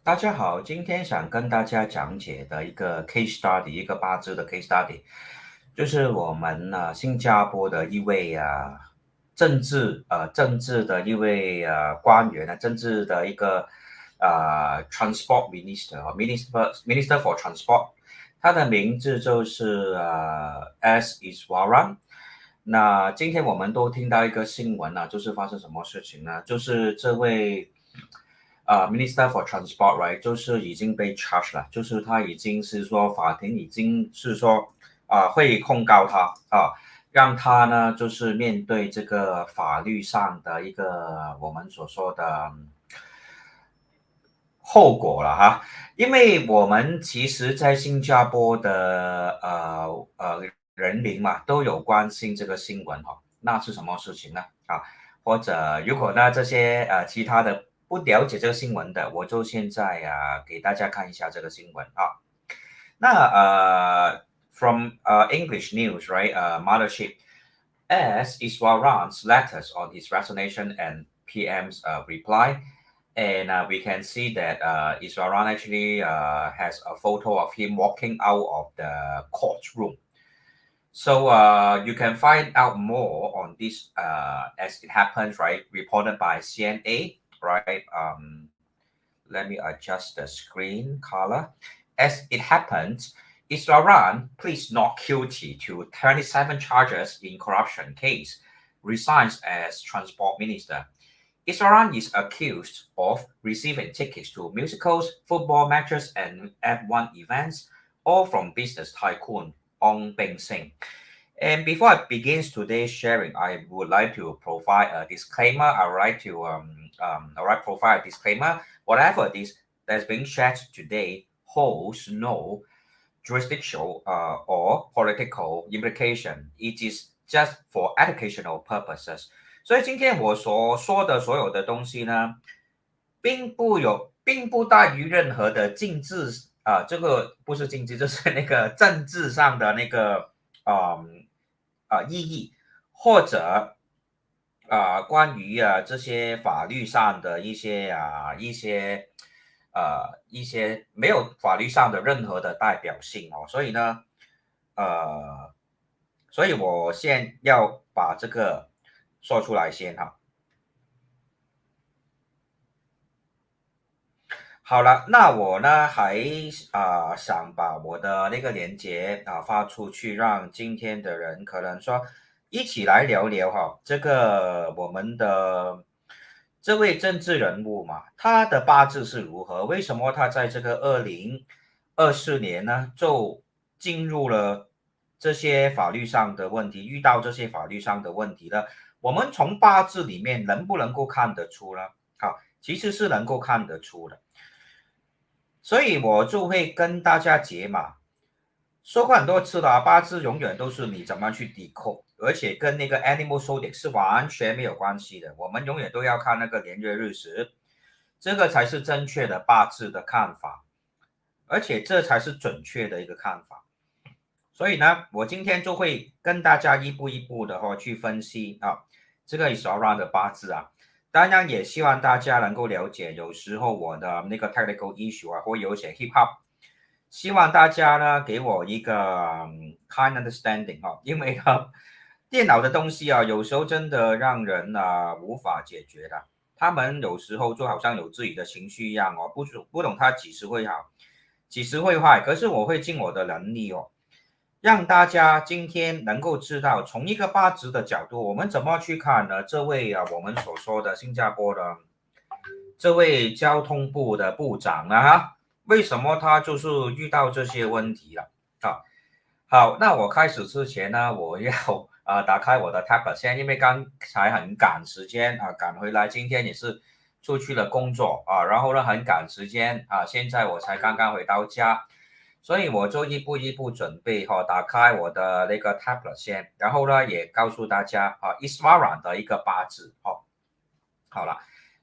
大家好，今天想跟大家讲解的一个 case study，一个八字的 case study，就是我们新加坡的一位政治的一位官员政治的一个transport minister for transport，他的名字就是S Iswaran。那今天我们都听到一个新闻就是发生什么事情呢？就是这位Minister for Transport right 就是已经被 charge 了，就是他已经是说法庭已经是说会控告他让他呢就是面对这个法律上的一个我们所说的后果了哈。因为我们其实在新加坡的人民嘛都有关心这个新闻那是什么事情呢或者如果呢这些其他的不了解这个新闻的，我就现在给大家看一下这个新闻那from English news right mothership as Iswaran's letters on his resignation and PM's reply. And we can see that Iswaran actually has a photo of him walking out of the courtroom. So you can find out more on this as it happens, right? Reported by CNA, right? Let me adjust the screen color. As it happens, Iswaran pleads not guilty to 27 charges in corruption case, resigns as transport minister. Iswaran is accused of receiving tickets to musicals, football matches, and F1 events, all from business tycoon Ong Beng Sing. And before I begin today's sharing, I would like to provide a disclaimer. I would like to provide a disclaimer. Whatever this that's being shared today holds no jurisdictional or political implication. It is just for educational purposes. 所以今天我所说的所有的东西呢，并不带于任何的禁制这个不是禁制，就是那个政治上的那个意义，或者关于这些法律上的一些没有法律上的任何的代表性所以呢所以我先要把这个说出来先好了，那我呢还想把我的那个链接发出去，让今天的人可能说一起来聊聊这个我们的这位政治人物嘛，他的八字是如何？为什么他在这个2024年呢就进入了这些法律上的问题，遇到这些法律上的问题呢？我们从八字里面能不能够看得出呢？其实是能够看得出的。所以我就会跟大家解码，说过很多次了八字永远都是你怎么去decode，而且跟那个 animal zodiac 是完全没有关系的。我们永远都要看那个年月日时，这个才是正确的八字的看法，而且这才是准确的一个看法。所以呢，我今天就会跟大家一步一步的去分析这个 Iswaran 的八字当然也希望大家能够了解，有时候我的那个 technical issue会有一些 hip hop， 希望大家呢给我一个kind understanding 因为电脑的东西有时候真的让人无法解决的，他们有时候就好像有自己的情绪一样不懂它几时会好，几时会坏，可是我会尽我的能力让大家今天能够知道，从一个八字的角度，我们怎么去看呢？这位我们所说的新加坡的这位交通部的部长为什么他就是遇到这些问题了好，那我开始之前呢，我要打开我的 tablet 先，因为刚才很赶时间赶回来，今天也是出去了工作然后呢很赶时间现在我才刚刚回到家。所以我就一步一步准备打开我的那个 tablet 先，然后呢也告诉大家Iswaran 的一个八字好了，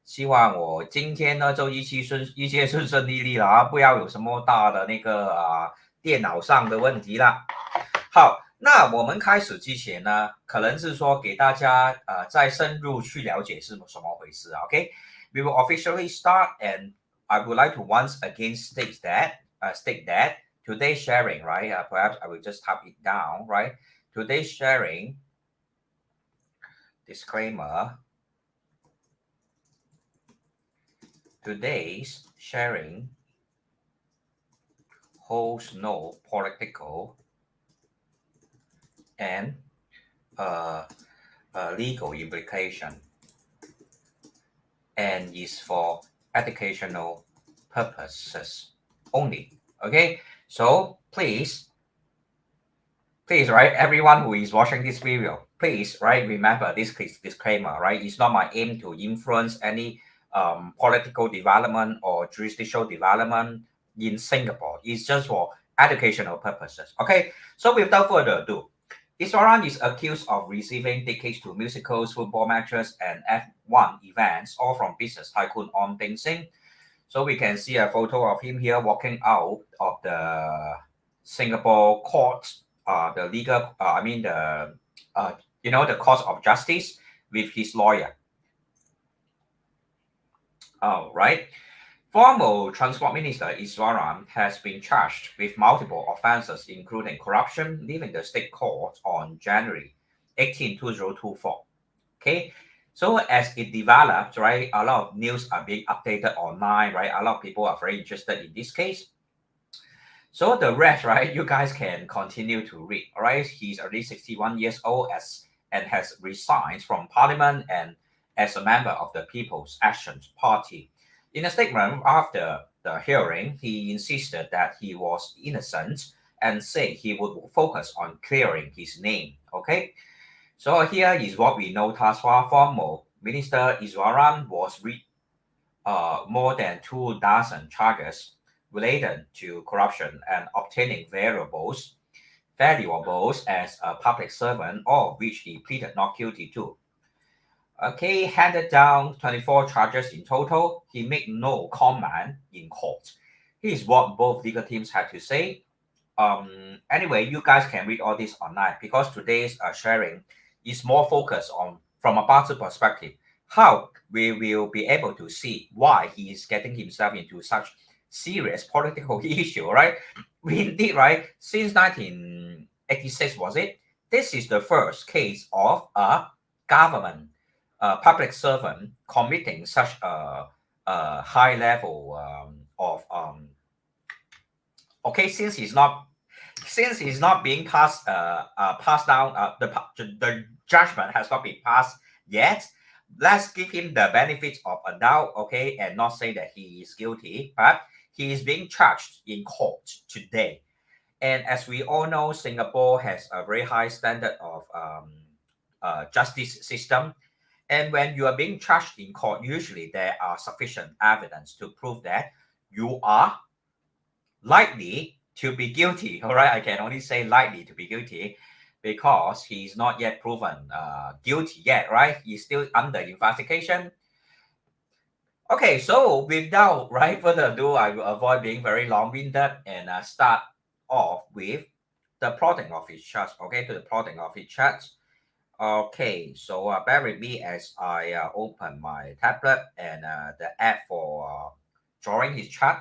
希望我今天呢就一切顺顺利利了不要有什么大的那个电脑上的问题了。好，那我们开始之前呢，可能是说给大家再深入去了解是什么回事OK，we will officially start and I would like to once again state that today's sharing, right? Perhaps I will just type it down, right? Today's sharing, disclaimer, today's sharing holds no political and legal implication and is for educational purposes only. Okay, so please, right, everyone who is watching this video, please, right, remember this disclaimer, right? It's not my aim to influence any political development or judicial development in Singapore. It's just for educational purposes. Okay, so without further ado, Iswaran is accused of receiving tickets to musicals, football matches, and F1 events, all from business tycoon Ong Beng Sing. So we can see a photo of him here walking out of the Singapore court, the legal, the court of justice with his lawyer. All right. Former Transport Minister Iswaran has been charged with multiple offences, including corruption, leaving the state court on January 18, 2024. Okay, so as it develops, right, a lot of news are being updated online, right? A lot of people are very interested in this case. So the rest, right, you guys can continue to read, all right? He's already 61 years old and has resigned from parliament and as a member of the People's Action Party. In a statement after the hearing, he insisted that he was innocent and said he would focus on clearing his name. Okay, so here is what we know thus far. Former Minister Iswaran was more than 2,000 charges related to corruption and obtaining valuables as a public servant, all of which he pleaded not guilty to. Okay, handed down 24 charges in total. He made no comment in court. Here's what both legal teams had to say. Anyway, you guys can read all this online because today's sharing is more focused on from a Bazi perspective, how we will be able to see why he is getting himself into such serious political issue, right? We indeed, right, since 1986, was it? This is the first case of a government public servant committing such a high level okay, since he's not being passed down, the judgment has not been passed yet. Let's give him the benefit of a doubt, okay, and not say that he is guilty, but he is being charged in court today. And as we all know, Singapore has a very high standard of justice system. And when you are being charged in court, usually there are sufficient evidence to prove that you are likely to be guilty. All right, I can only say likely to be guilty because he's not yet proven guilty yet, right? He's still under investigation. Okay, so without further ado, I will avoid being very long-winded and start off with the plotting of his charts. Okay, to the plotting of his charts. Okay, so bear with me as I open my tablet and the app for drawing his chart.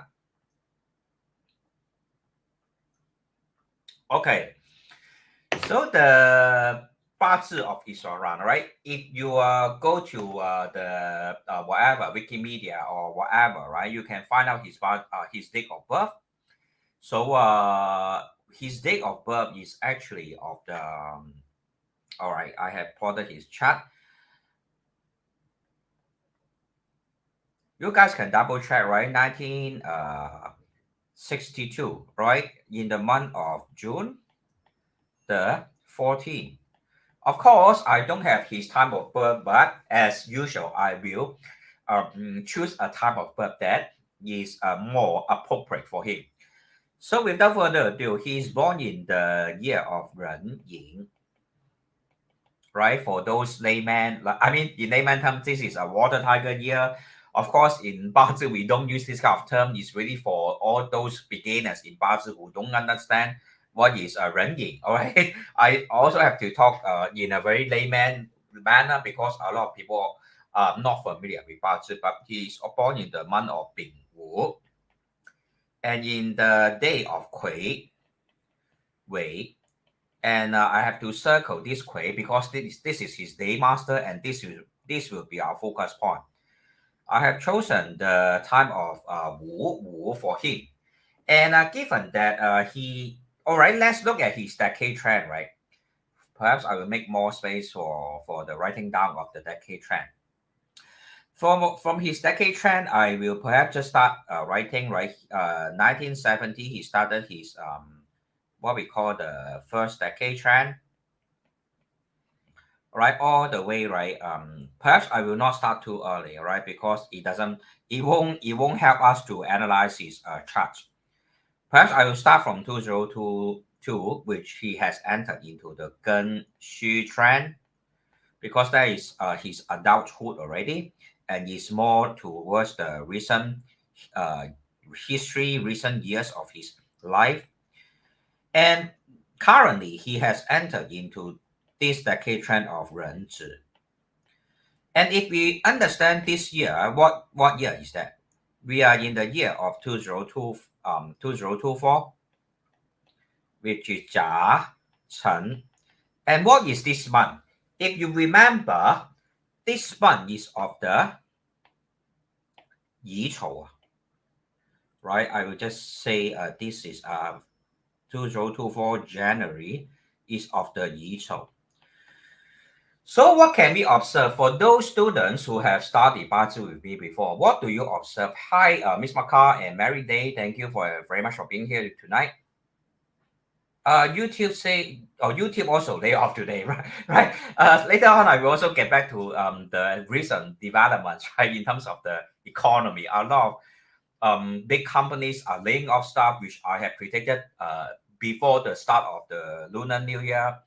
Okay, so the Bazi of Iswaran, right? If you go to the whatever Wikimedia or whatever, right, you can find out his date of birth. So his date of birth is actually of the all right, I have plotted his chart. You guys can double check, right? 1962, right? In the month of June the 14th. Of course, I don't have his time of birth, but as usual, I will choose a time of birth that is more appropriate for him. So without further ado, he is born in the year of Ren Yin. Right, for those layman, I mean, in layman terms, this is a water tiger year. Of course, in Bazi, we don't use this kind of term. It's really for all those beginners in Bazi who don't understand what is a renyi. All right, I also have to talk in a very layman manner because a lot of people are not familiar with Bazi. But he is born in the month of Bing Wu. And in the day of Kui, Wei, and I have to circle this Kui because this is his day master, and this will be our focus point. I have chosen the time of Wu for him. And given that all right, let's look at his decade trend, right? Perhaps I will make more space for the writing down of the decade trend. From his decade trend, I will perhaps just start writing, right? 1970, he started his what we call the first decade trend, right? All the way, right? Perhaps I will not start too early, right? Because it won't help us to analyze his charts. Perhaps I will start from 2022, which he has entered into the Gen Shu trend, because that is his adulthood already, and is more towards the recent history, recent years of his life. And currently, he has entered into this decade trend of Ren Zhi. And if we understand this year, what year is that? We are in the year of 2024, which is Jia, Chen. And what is this month? If you remember, this month is of the Yi Chou, right? I will just say this is 2024 January is of the Yi Chou. So what can we observe for those students who have studied Bazi with me before? What do you observe? Hi, Miss Makar and Mary Day. Thank you very much for being here tonight. YouTube say, YouTube also lay off today, right? Right. Later on, I will also get back to the recent developments, right, in terms of the economy. A lot of big companies are laying off staff, which I have predicted before the start of the Lunar New Year.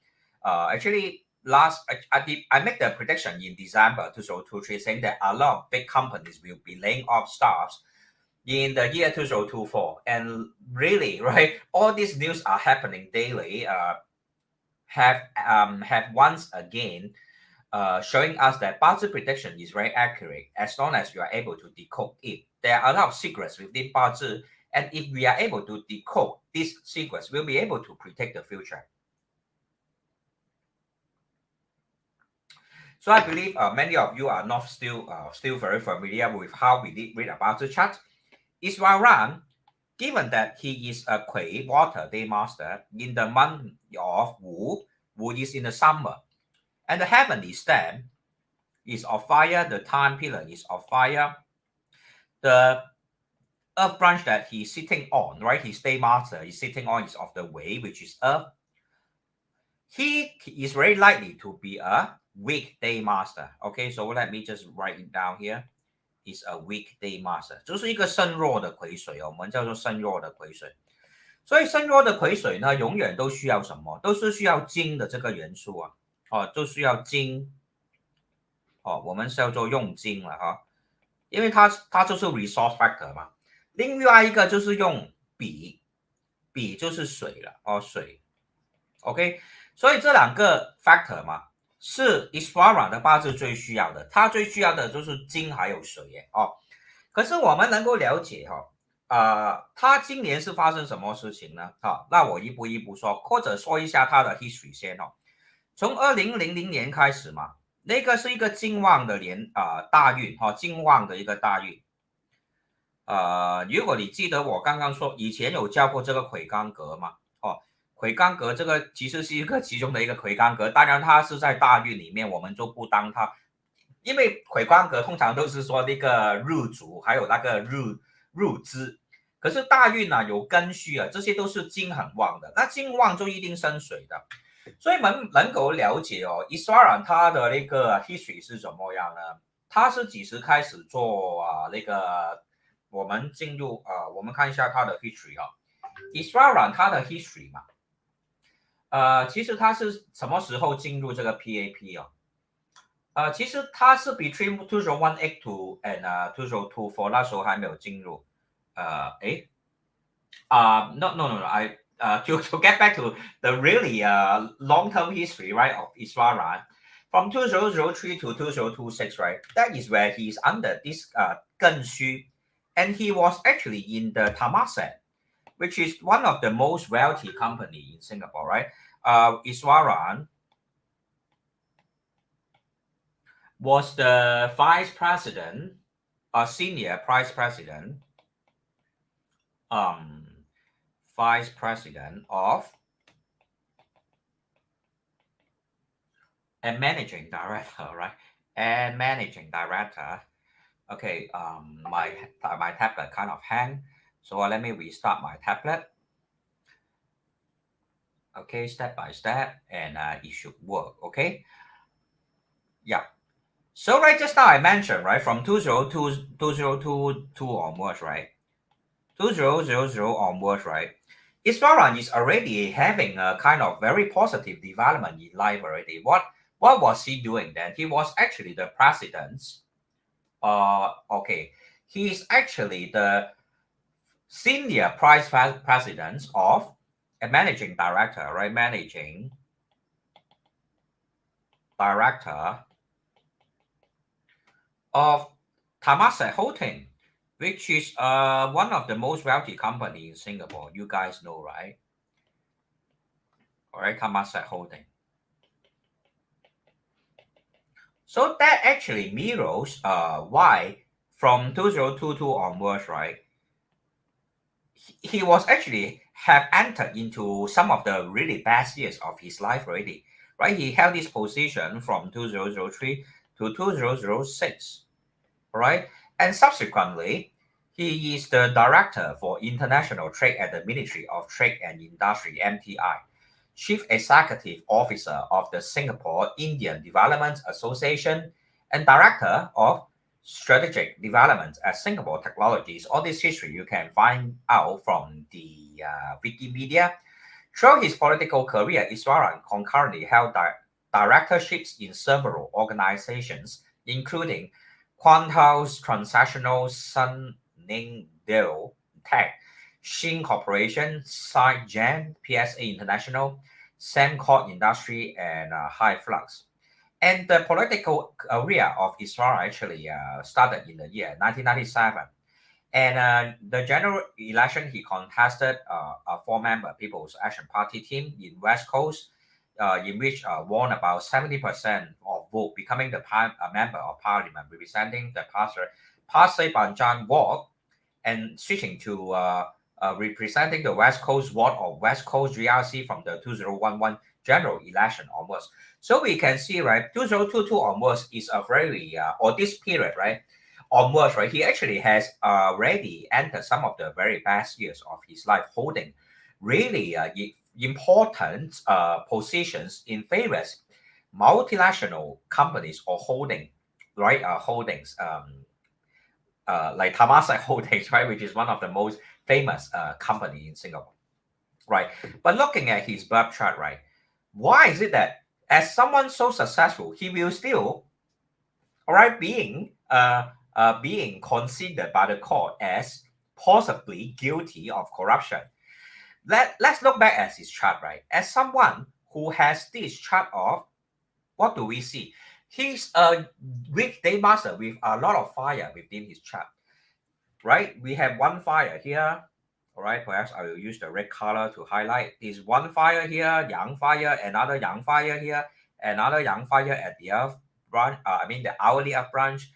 Actually, I made the prediction in December 2023, saying that a lot of big companies will be laying off staffs in the year 2024. And really, right, all these news are happening daily, have once again showing us that Bazi prediction is very accurate as long as you are able to decode it. There are a lot of secrets within Bazi, and if we are able to decode these secrets, we'll be able to predict the future. So I believe many of you are not still very familiar with how we read about the chart. Iswaran, given that he is a Kui water day master in the month of Wu is in the summer, and the heavenly stem is of fire, the time pillar is of fire, the earth branch that he's sitting on, right, his day master is sitting on is of the Wei, which is earth. He is very likely to be a weekday master. Okay, so let me just write it down here. Is a weekday master， 就是一个身弱的癸水，我们叫做身弱的癸水。所以身弱的癸水呢，永远都需要什么？都是需要金的这个元素啊，都需要金，我们叫做用金了哈，因为它就是 resource factor 嘛。另外一个就是用比就是水了水 ，OK， 所以这两个 factor 嘛。是 Iswaran 的八字最需要的，他最需要的就是金还有水耶可是我们能够了解他今年是发生什么事情呢？那我一步一步说，或者说一下他的 history 先从2000年开始嘛，那个是一个金旺的大运金旺的一个大运。如果你记得我刚刚说以前有教过这个魁罡格嘛，魁罡格这个其实是其中的一个魁罡格，当然它是在大运里面，我们就不当它，因为魁罡格通常都是说那个入主还有那个入资，可是大运有根虚这些都是金很旺的，那金旺就一定生水的，所以能够了解Iswaran 他的那个 history 是怎么样呢？他是几时开始做那个？我们进入我们看一下他的 history Iswaran 他的 history 嘛。其实他是什么时候进入这个 PAP 其实他是 between 2018 to and 2024 那时候还没有进入no I to get back to the really long-term history, right, of Iswaran from 2003 to 2026, right, that is where he is under this 艮戌 and he was actually in the Temasek, which is one of the most wealthy company in Singapore, right? Iswaran was the vice president, senior vice president, vice president of and managing director, right? And managing director. Okay, my tablet kind of hang, so let me restart my tablet. Okay, step by step, and it should work. Okay, yeah. So right just now I mentioned, right, from 2022 onwards, right, 2000 onwards, right, Iswaran is already having a kind of very positive development in life already. What was he doing then? He was actually the president. Okay, he is actually the senior vice president of a managing director, right? Managing director of Temasek Holding, which is one of the most wealthy company in Singapore. You guys know, right? All right, Temasek Holding. So that actually mirrors why from 2022 onwards, right? He was actually have entered into some of the really best years of his life already, right? He held this position from 2003 to 2006, right? And subsequently, he is the director for international trade at the Ministry of Trade and Industry (MTI), chief executive officer of the Singapore Indian Development Association, and director of strategic development at Singapore Technologies. All this history you can find out from the Wikipedia. Throughout his political career, Iswaran concurrently held directorships in several organizations, including Qantas Transnational Sunningdale Tech, Shin Corporation, Saigon, PSA International, Samcott Industry, and High Flux. And the political career of Iswaran actually started in the year 1997. And the general election, he contested a four-member People's Action Party team in West Coast, in which won about 70% of vote, becoming the member of parliament representing the Pasir Panjang ward, and switching to representing the West Coast ward of West Coast GRC from the 2011 general election onwards. So we can see, right, 2022 onwards is a very, or this period, right, onwards, right, he actually has already entered some of the very best years of his life, holding really important positions in various multinational companies or holding, right, holdings, like Temasek Holdings, right, which is one of the most famous company in Singapore, right? But looking at his birth chart, right, why is it that as someone so successful, he will still, all right, being considered by the court as possibly guilty of corruption? Let's look back at his chart, right? As someone who has this chart of, what do we see? He's a weekday master with a lot of fire within his chart, right? We have one fire here, all right? Perhaps I will use the red color to highlight. There's one fire here, yang fire, another yang fire here, another yang fire at the earth branch, the hourly earth branch.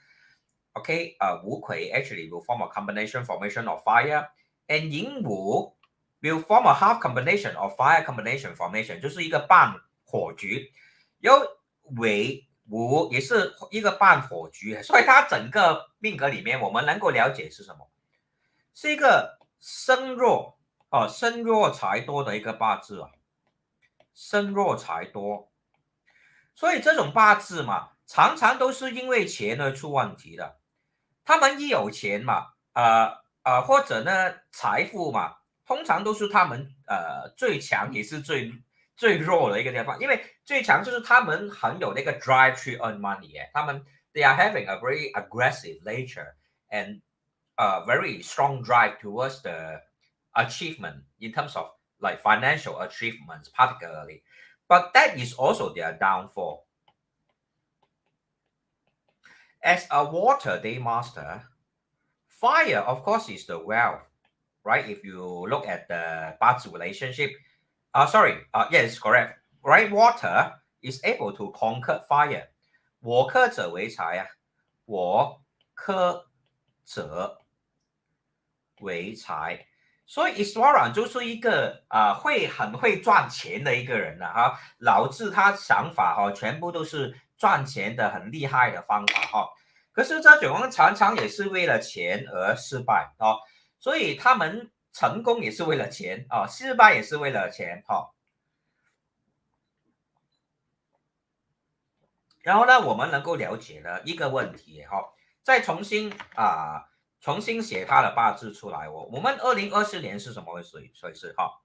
Okay, Wu Kui actually will form a combination formation of fire, and Yin Wu will form a half combination of fire combination formation， 就是一个半火局。有尾五也是一个半火局，所以它整个命格里面，我们能够了解是什么？是一个身弱身弱财多的一个八字啊，身弱财多，所以这种八字嘛，常常都是因为钱而出问题的。他们一有钱嘛，或者呢财富嘛，通常都是他们最强也是最弱的一个地方，因为最强就是他们很有那个 drive to earn money， 他们 they are having a very aggressive nature and a very strong drive towards the achievement in terms of like financial achievements particularly, but that is also their downfall. As a water day master, Fire, of course, is the wealth, right? If you look at the Bazi relationship, yes, correct, right? Water is able to conquer fire. 我克者为财啊，我克者为财。所以 Iswaran 就是一个很会赚钱的一个人了哈，导致他想法全部都是赚钱的很厉害的方法哈。可是这种人常常也是为了钱而失败哦，所以他们成功也是为了钱啊，失败也是为了钱哈。然后呢，我们能够了解了一个问题哈，再重新写他的八字出来哦。我们2024年是什么回事哈？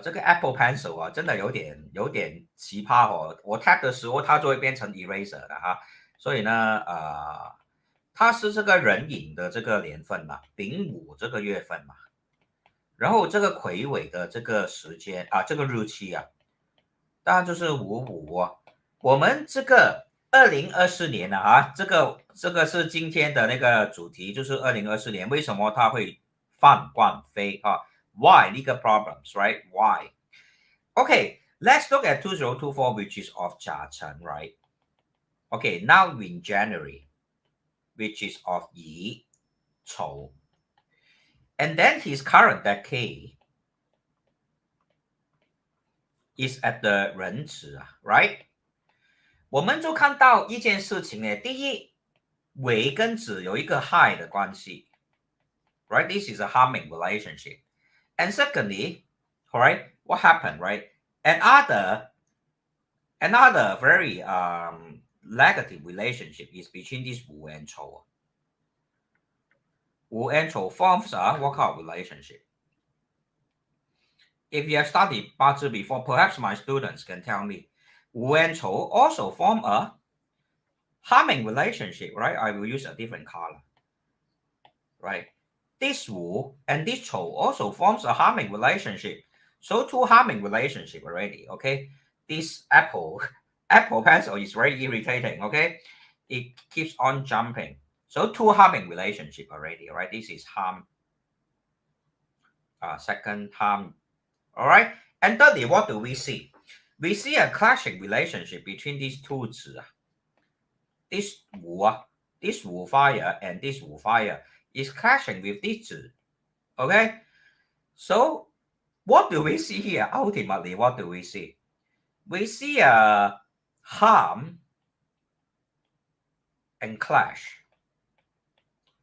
这个 Apple Pencil 啊，真的有点奇葩哦。我 tap 的时候，它就会变成 eraser 的哈。所以呢，它是这个壬寅的这个年份嘛，丙午这个月份嘛，然后这个癸尾的这个时间这个日期啊，当然就是55哦。我们这个2024年这个是今天的那个主题，就是2024年为什么它会犯官非Why legal problems, right? Why? Okay, let's look at 2024, which is of Jia Chen, right? Okay, now in January, which is of Yi Chou. And then his current decade is at the 壬子right? 我们就看到一件事情呢，第一，尾跟子有一个害的关系 ，right? This is a harming relationship. And secondly, all right, what happened, right? Another very negative relationship is between this Wu and Chou. Wu and Chou forms a what kind of relationship? If you have studied Bazi before, perhaps my students can tell me. Wu and Chou also form a harming relationship, right? I will use a different color, right? This Wu and this Chou also forms a harming relationship. So two harming relationship already, okay? This Apple Pencil is very irritating, okay? It keeps on jumping. So two harming relationship already, right? This is harm. Second harm. All right. And thirdly, what do we see? We see a clashing relationship between these two zi. This Wu fire and this Wu fire is clashing with this zi. Okay. So what do we see here? Ultimately, what do we see? We see a harm and clash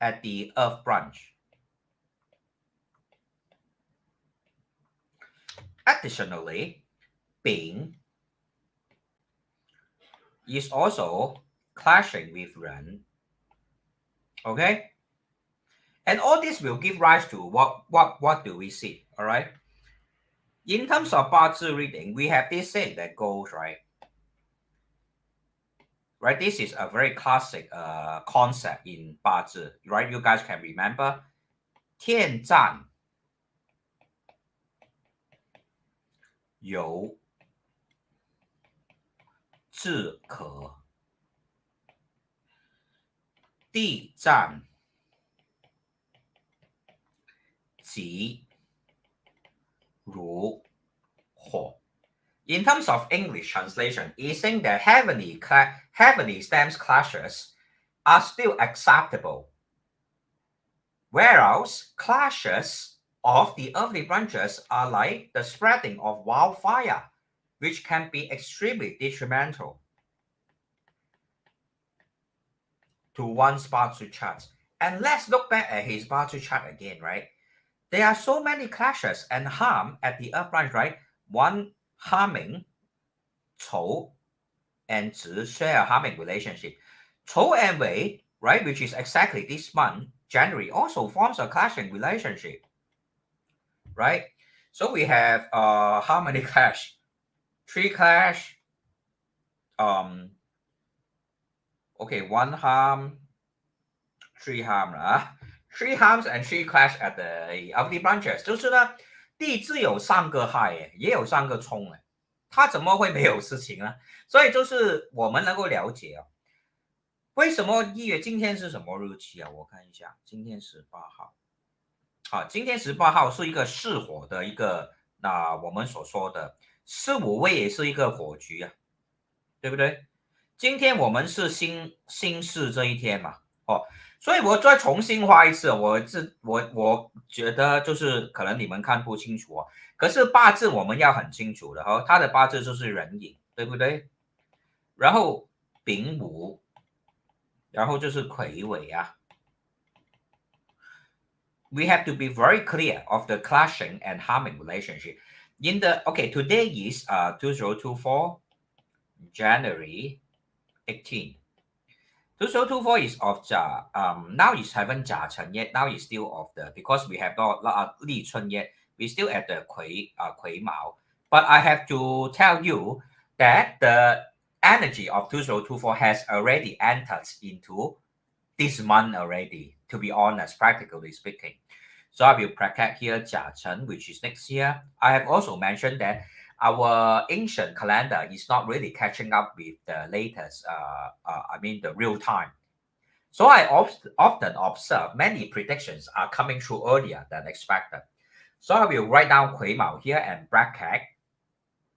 at the earth branch. Additionally, Bing is also clashing with Ren. Okay? And all this will give rise to what do we see? All right? In terms of Bazi reading, we have this saying that goes, right? Right, this is a very classic concept in Bazi, right? You guys can remember 天战有志可，地战急如火。In terms of English translation, it's saying that heavenly stems clashes are still acceptable, whereas clashes of the earthly branches are like the spreading of wildfire, which can be extremely detrimental to one's Bazi chart. And let's look back at his Bazi chart again, right? There are so many clashes and harm at the earth branch, right? One harming, Chou and Zi share a harming relationship. Chou and Wei, right, which is exactly this month, January, also forms a clashing relationship, right? So we have how many clash? 3 clash. Okay, 1 harm, 3 harm 3 harms and 3 clash at the of the branches. 就是呢，地支有3个害也有3个冲它怎么会没有事情呢？所以就是我们能够了解为什么1月？今天是什么日期啊？我看一下，今天18号。好，今天18号是一个巳火的一个，我们所说的巳午未也是一个火局啊，对不对？今天我们是辛巳这一天嘛，所以我再重新画一次，我觉得就是可能你们看不清楚可是八字我们要很清楚的他的八字就是壬寅，对不对？然后丙午，然后就是癸尾啊。We have to be very clear of the clashing and harming relationship. Today is 2024 January 18. 2024 is of now is haven't 甲辰 yet. Now is still of because we have not 立春 yet. We still at the 癸卯. But I have to tell you that the energy of 2024 has already entered into this month already. To be honest, practically speaking. So I will bracket here 甲辰, which is next year. I have also mentioned that our ancient calendar is not really catching up with the latest, the real time. So I often observe many predictions are coming through earlier than expected. So I will write down 癸卯 here and bracket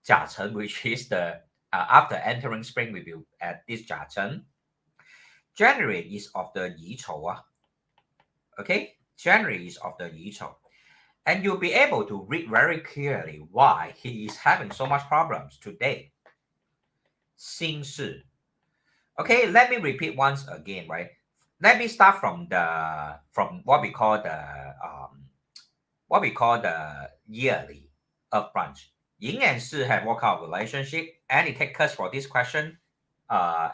甲辰, which is the after entering spring, we will add this 甲辰. January is of the 乙丑. Okay, January is of the 乙丑. And you'll be able to read very clearly why he is having so much problems today. 辛巳. Okay, let me repeat once again, right? Let me start from what we call the yearly of branch. Yin and Si have what kind of relationship? Any takers for this question?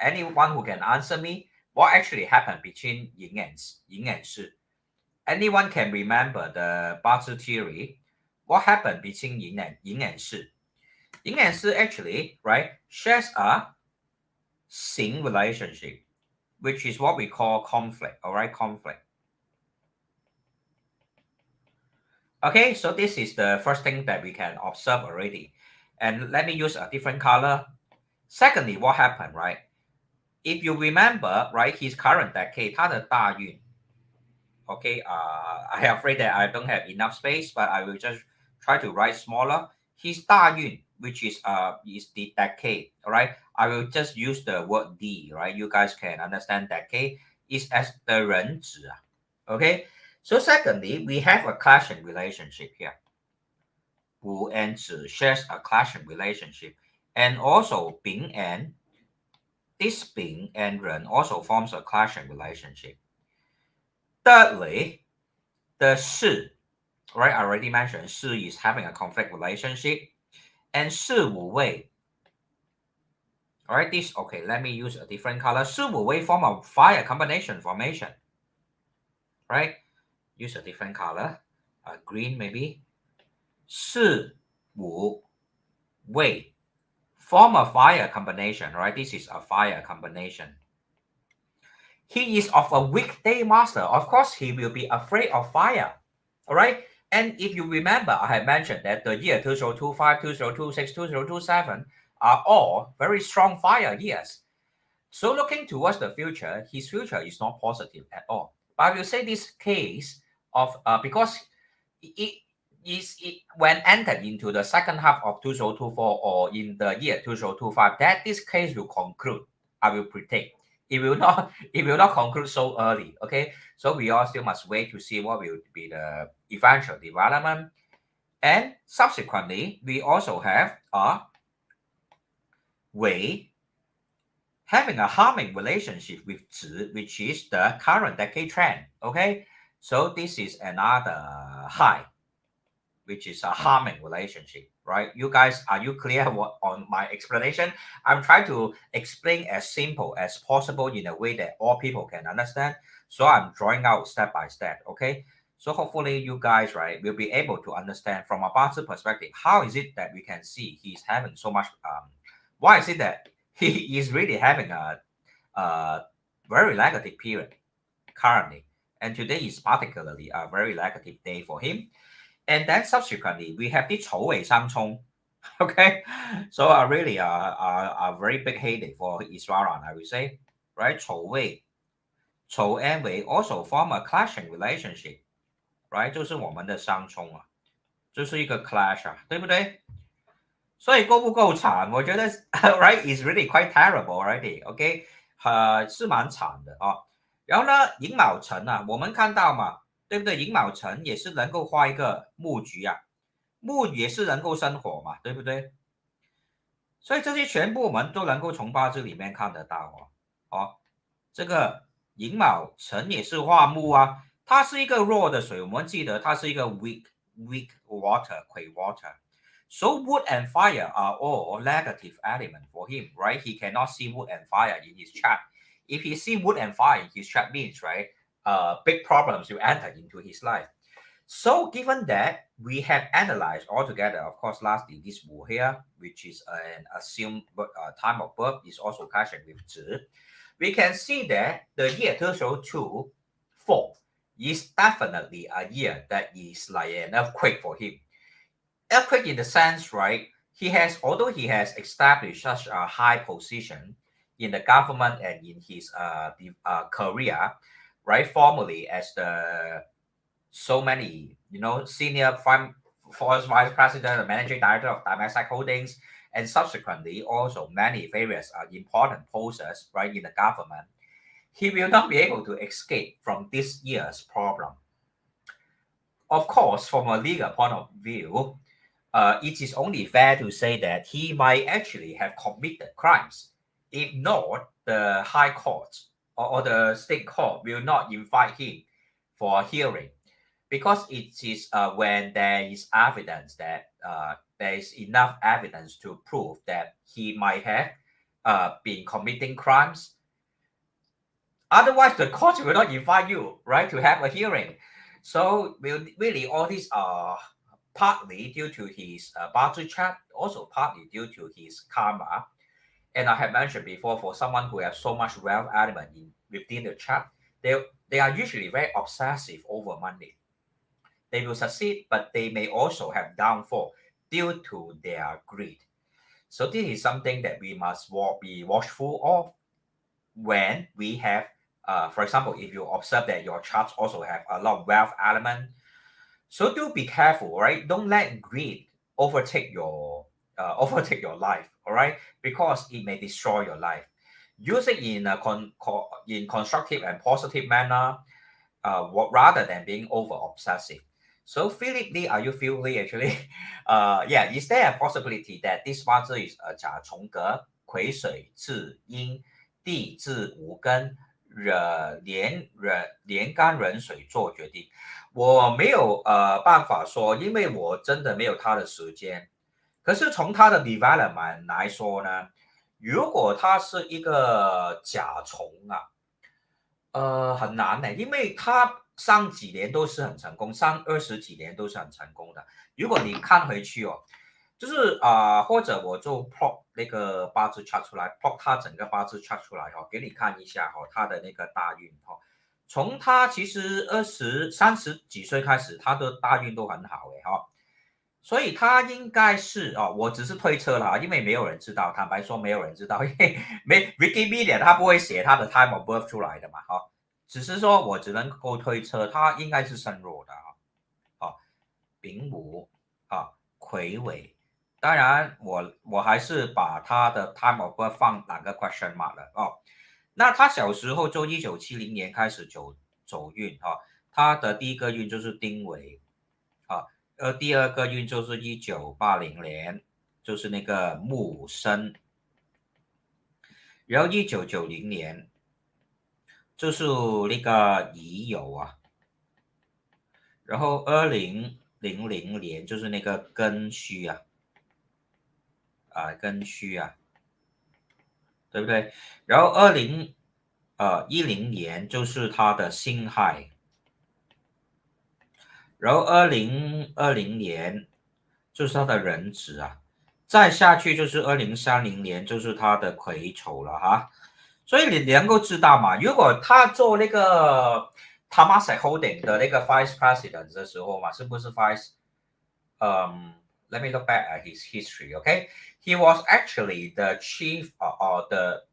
Anyone who can answer me? What actually happened between Yin and Si? Anyone can remember the Bazi theory? What happened between Yin and Si? Yin and Si actually, right, shares a Xing relationship, which is what we call conflict, all right, conflict. Okay, so this is the first thing that we can observe already. And let me use a different color. Secondly, what happened, right? If you remember, right, his current decade, 他的大运, okay, I am afraid that I don't have enough space, but I will just try to write smaller. His 大运, which is the decade, all right? I will just use the word D, right? You guys can understand decade is as the 人子, okay? So secondly, we have a clashing relationship here. Wu and Zi shares a clashing relationship. And also Bing and this Bing and Ren also forms a clashing relationship. Thirdly, the Si, right? I already mentioned Si is having a conflict relationship. And Si Wu Wei. All right, let me use a different color. Si Wu Wei form a fire combination formation. Right? Use a different color. Green maybe. Si Wu Wei form a fire combination, right? This is a fire combination. He is of a weekday master. Of course, he will be afraid of fire. All right. And if you remember, I have mentioned that the year 2025, 2026, 2027 are all very strong fire years. So looking towards the future, his future is not positive at all. But I will say this case of because when entered into the second half of 2024 or in the year 2025, that this case will conclude. I will predict it will not conclude so early. Okay, so we all still must wait to see what will be the eventual development. And subsequently, we also have a Wei having a harming relationship with Zi, which is the current decade trend. Okay, so this is another high, which is a harming relationship, right? You guys, are you clear on my explanation? I'm trying to explain as simple as possible in a way that all people can understand. So I'm drawing out step by step, okay? So hopefully you guys, right, will be able to understand from a Bazi perspective, how is it that we can see he's having so much, why is it that he is really having a very negative period currently? And today is particularly a very negative day for him. And then subsequently, we have the 丑尾相冲. Okay, so really a very big headache for Iswaran, I would say. right? 丑未，丑 and 未 also form a clashing relationship, right? 就是我们的相冲啊，就是一个 clash 啊，对不对？所以够不够惨？我觉得right is really quite terrible already，OK，、是蛮惨的啊。然后呢，寅卯辰啊，我们看到嘛，对不对？寅卯辰也是能够画一个木局啊，木也是能够生火嘛，对不对？所以这些全部我们都能够从八字里面看得到哦。这个寅卯辰也是化木啊，它是一个弱的水，我们记得它是一个 weak water 癸 water。So wood and fire are all negative element for him, right? He cannot see wood and fire in his chart. If he see wood and fire in his chart means, right, big problems will enter into his life. So given that we have analyzed altogether, of course, lastly, this Wu here, which is an assumed time of birth, is also clashing with Zi. We can see that the year 2024 is definitely a year that is like an earthquake for him. Earthquake in the sense, right? Although he has established such a high position in the government and in his career, right? Formally as the so many, senior force vice president and managing director of Domestic Holdings, and subsequently also many various important posts, right, in the government. He will not be able to escape from this year's problem. Of course, from a legal point of view, it is only fair to say that he might actually have committed crimes. If not, the High Court or the State Court will not invite him for a hearing, because it is when there is evidence that there is enough evidence to prove that he might have been committing crimes. Otherwise, the court will not invite you, right, to have a hearing. So really, all these are partly due to his Bazi chart, also partly due to his karma. And I have mentioned before, for someone who has so much wealth element within the chart, they are usually very obsessive over money. They will succeed, but they may also have downfall due to their greed. So this is something that we must be watchful of when we have, for example, if you observe that your charts also have a lot of wealth element. So do be careful, right? Don't let greed overtake your life, all right? Because it may destroy your life. Use it in in constructive and positive manner, rather than being over obsessive. So Philip Lee, are you Phil Lee actually? Yeah, is there a possibility that this Bazi is 甲重格、癸水、巳阴、地支午庚、连干壬水做决定？我没有办法说，因为我真的没有他的时间。可是从他的 development 来说呢，如果他是一个甲虫啊，很难呢，因为他上几年都是很成功，上20几年都是很成功的。如果你看回去哦，就是或者我就 plot 那个八字 chart 出来 ，plot 他整个八字 chart 出来哦，给你看一下哦，他的那个大运哦。从他其实30几岁开始，他的大运都很好诶哈，所以他应该是我只是推测啦，因为没有人知道，坦白说没有人知道，因为Wikipedia 他不会写他的 time of birth 出来的嘛哈，只是说我只能够推测他应该是身弱的丙午癸尾，当然我还是把他的 time of birth 放哪个 question mark 了哦。那他小时候就1970年开始走运他的第一个运就是丁尾第二个运就是1980年，就是那个木生，然后1990年就是那个乙酉然后2000年就是那个庚戌庚戌对不对？然后2010年就是他的辛亥，然后2020年就是他的壬子再下去就是2030年就是他的癸丑了哈。所以你能够知道嘛？如果他做那个 Temasek Holding 的那个 Vice President 的时候嘛，是不是 Let me look back at his history, okay? He was actually the chief or the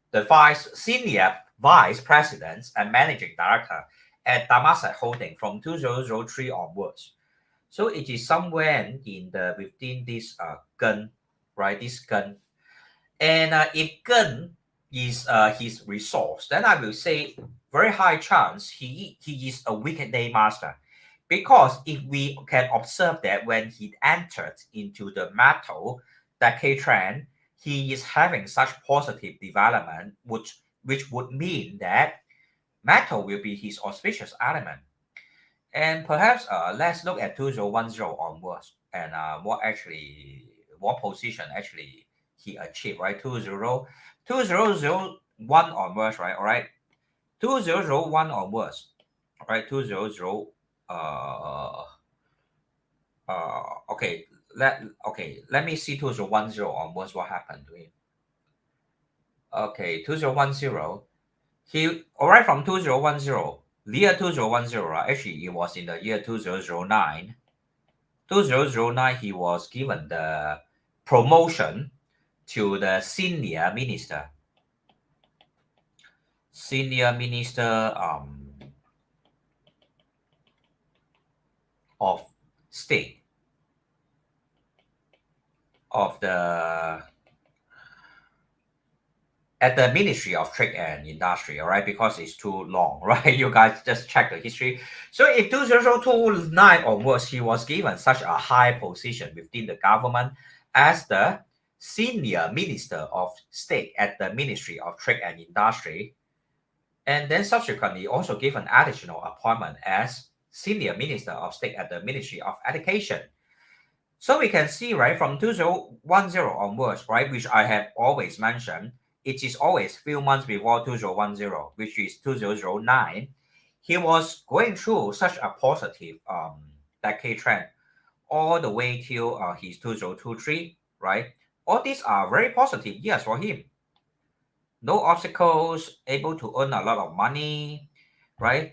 senior vice president and managing director at Temasek Holding from 2003 onwards. So it is somewhere in the within this gun, right? This gun, and if gun is his resource, then I will say very high chance he is a wicked day master, because if we can observe that when he entered into the metal decade trend, he is having such positive development, which would mean that metal will be his auspicious element. And perhaps let's look at 2010 onwards and what position actually he achieved, right? 2001 onwards, right? All right. 2001 onwards, all right? 2000 uh okay, let me see 2010 onwards what happened to him. Okay, 2010, he all right, from 2010, the year 2010, right? Actually, it was in the year 2009. 2009, he was given the promotion to the senior minister of state of the at the Ministry of Trade and Industry, all right, because it's too long, right? You guys just check the history. So if 2009 onwards, he was given such a high position within the government as the Senior Minister of State at the Ministry of Trade and Industry, and then subsequently also given additional appointment as Senior Minister of State at the Ministry of Education. So we can see, right, from 2010 onwards, right, which I have always mentioned, it is always few months before 2010, which is 2009. He was going through such a positive decade trend all the way till his 2023, right? All these are very positive years for him. No obstacles, able to earn a lot of money, right?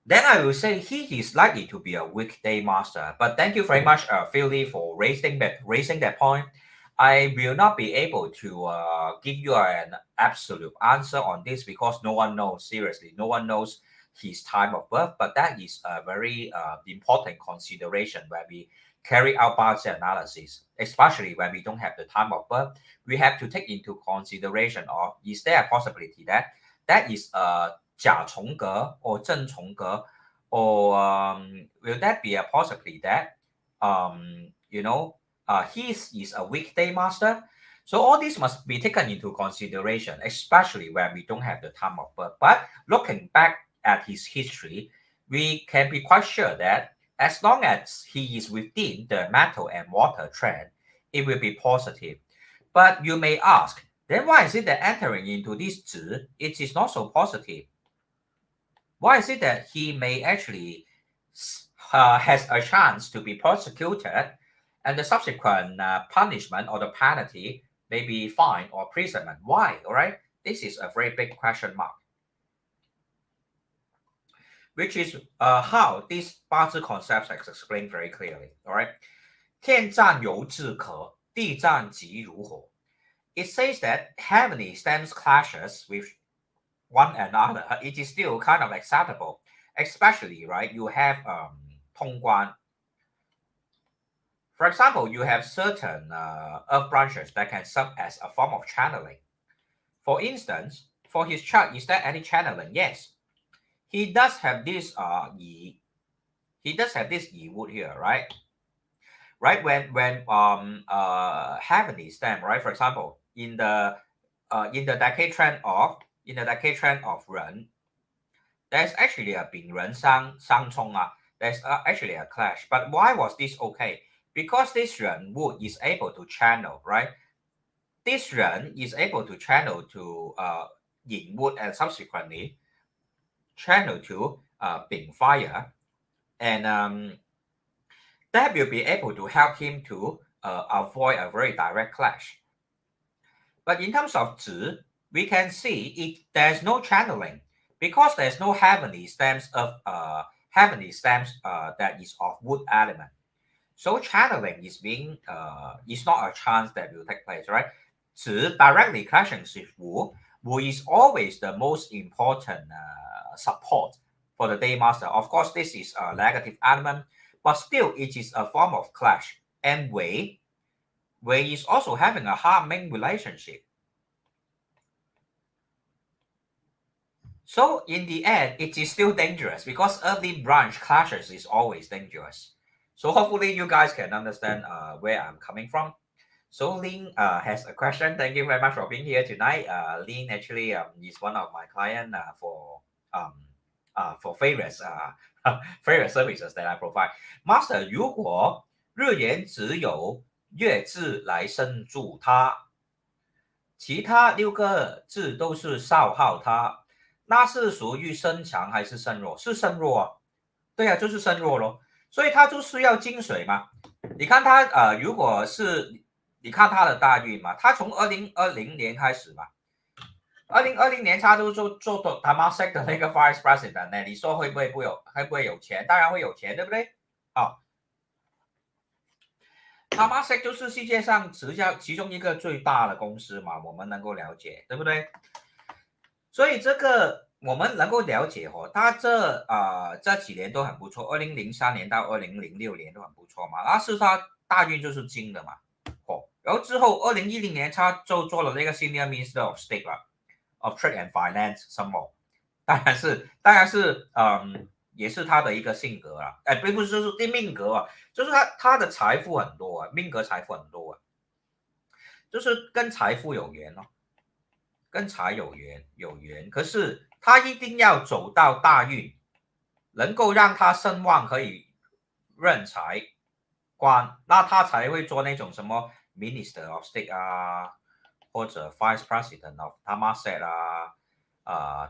Then I will say he is likely to be a weekday master. But thank you very much, Philly, for raising that point. I will not be able to give you an absolute answer on this because no one knows, seriously, no one knows his time of birth. But that is a very important consideration when we carry out Bazi analysis, especially when we don't have the time of birth. We have to take into consideration of, is there a possibility that that is a 甲重格 or 正重格, or will that be a possibility that he is a weekday master? So all this must be taken into consideration, especially when we don't have the time of birth. But looking back at his history, we can be quite sure that as long as he is within the metal and water trend, it will be positive. But you may ask, then why is it that entering into this Zi, it is not so positive? Why is it that he may actually has a chance to be prosecuted, and the subsequent punishment or the penalty may be fine or imprisonment? Why? All right, this is a very big question mark, which is how this Bazi concept is explained very clearly. All right, 天战犹自可，地战即如火. It says that heavenly stems clashes with one another. It is still kind of acceptable, especially, right, you have 通关. For example, you have certain earth branches that can serve as a form of channeling. For instance, for his chart, is there any channeling? Yes, he does have this Yi. He does have this Yi wood here, right? Right, when heavenly stem, right? For example, in the decade trend of Ren, there's actually a 丙人相冲 there's actually a clash. But why was this okay? Because this Ren wood is able to channel, right? This Ren is able to channel to Yin wood and subsequently channel to Bing fire, and that will be able to help him to avoid a very direct clash. But in terms of Zi, we can see there's no channeling because there's no heavenly stems that is of wood element. So channeling is not a chance that will take place, right? Zi directly clashing with Wu who is always the most important support for the day master. Of course, this is a negative element, but still it is a form of clash. And Wei is also having a harming relationship. So in the end, it is still dangerous because early branch clashes is always dangerous. So hopefully you guys can understand where I'm coming from. So Lin has a question. Thank you very much for being here tonight. Lin actually is one of my clients for various various services that I provide. Master, 如果日元只有月字来生助他，其他6个字都是少耗他，那是属于身强还是身弱？是身弱啊，对啊，就是身弱咯。所以他就需要金水嘛。你看他如果是你看他的大运嘛，他从2020年开始嘛，2020年他就做 Temasek 的那个 Vice President 呢，你说会不会有钱？当然会有钱，对不对？好，Temasek 就是世界上其中一个最大的公司嘛，我们能够了解，对不对？所以这个我们能够了解他这几年都很不错，2003年到2006年都很不错嘛，那是他大运就是金的嘛，然后之后2010年他就做了那个 Senior Minister of State 了 ，of Trade and Finance 什么，当然是也是他的一个性格啊，并不是就是命格啊，就是他的财富很多啊，命格财富很多啊，就是跟财富有缘哦。跟财有缘，可是他一定要走到大运，能够让他声望可以任财官，那他才会做那种什么 Minister of State 啊，或者 Vice President of Temasek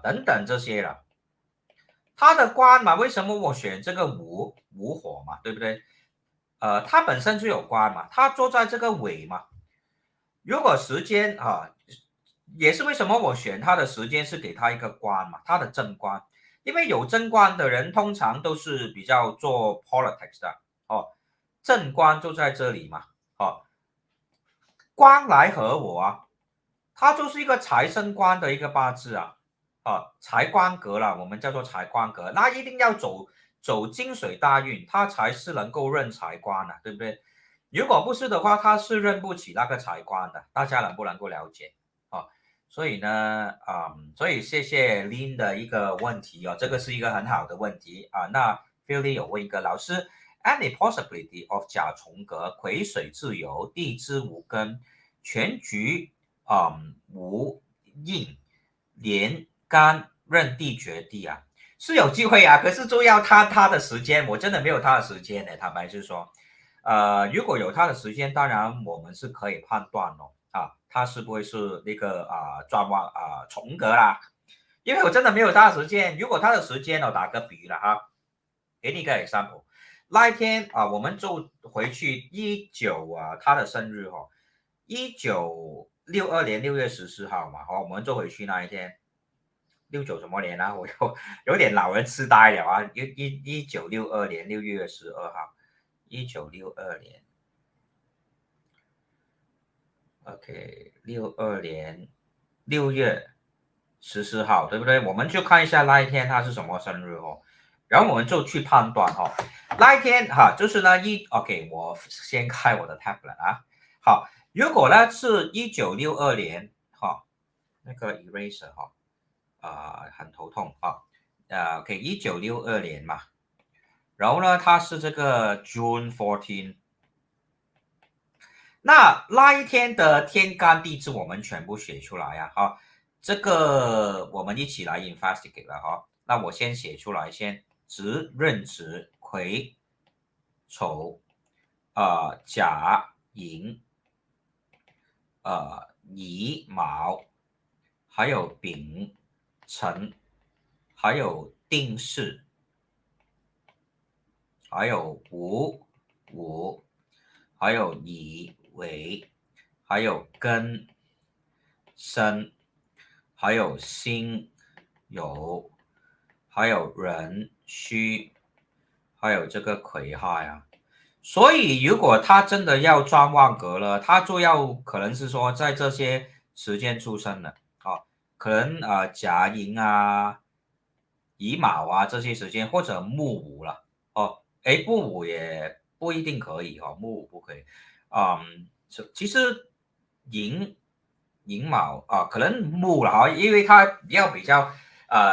等等这些了。他的官嘛，为什么我选这个午火嘛，对不对？他本身就有官嘛，他坐在这个尾嘛。如果时间也是为什么我选他的时间是给他一个官嘛，他的正官，因为有正官的人通常都是比较做 politics 的正官就在这里嘛，官来和我啊，他就是一个财生官的一个八字啊，财官格啦，我们叫做财官格，那一定要走金水大运，他才是能够任财官的，对不对？如果不是的话，他是认不起那个财官的，大家能不能够了解？所以呢，所以谢谢 Lin 的一个问题这个是一个很好的问题那 Philly 有问一个老师 ，any possibility of 甲重格、癸水自由、地支无根、全局无印、连干任地绝地啊，是有机会啊，可是就要他的时间，我真的没有他的时间呢，坦白是说，如果有他的时间，当然我们是可以判断他是不会是那个转弯重格啦？因为我真的没有他的时间。如果他的时间打个比了给你一个 example， 那一天我们就回去他的生日1962年6月14号嘛，我们就回去那一天。69什么年啊？我有点老人痴呆了1962年6月12号，1962年。OK， 62年6月14号，对不对？我们就看一下那一天他是什么生日然后我们就去判断那一天就是呢OK， 我先开我的 tablet 好，如果呢是1962年那个 eraser 很头痛OK， 1962年嘛，然后呢它是这个 June 14。那一天的天干地支我们全部写出来这个我们一起来 investigate 了那我先写出来先，子壬子癸丑甲寅乙卯，还有丙辰，还有丁巳，还有午，还有乙癸，还有庚申，还有辛酉，还有壬戌，还有这个癸亥所以如果他真的要转旺格了，他就要可能是说在这些时间出生的可能甲寅啊、乙卯啊这些时间，或者木午了哦。诶，木午也不一定可以哦，木午不可以。其实寅卯啊，可能木了哈，因为它要比较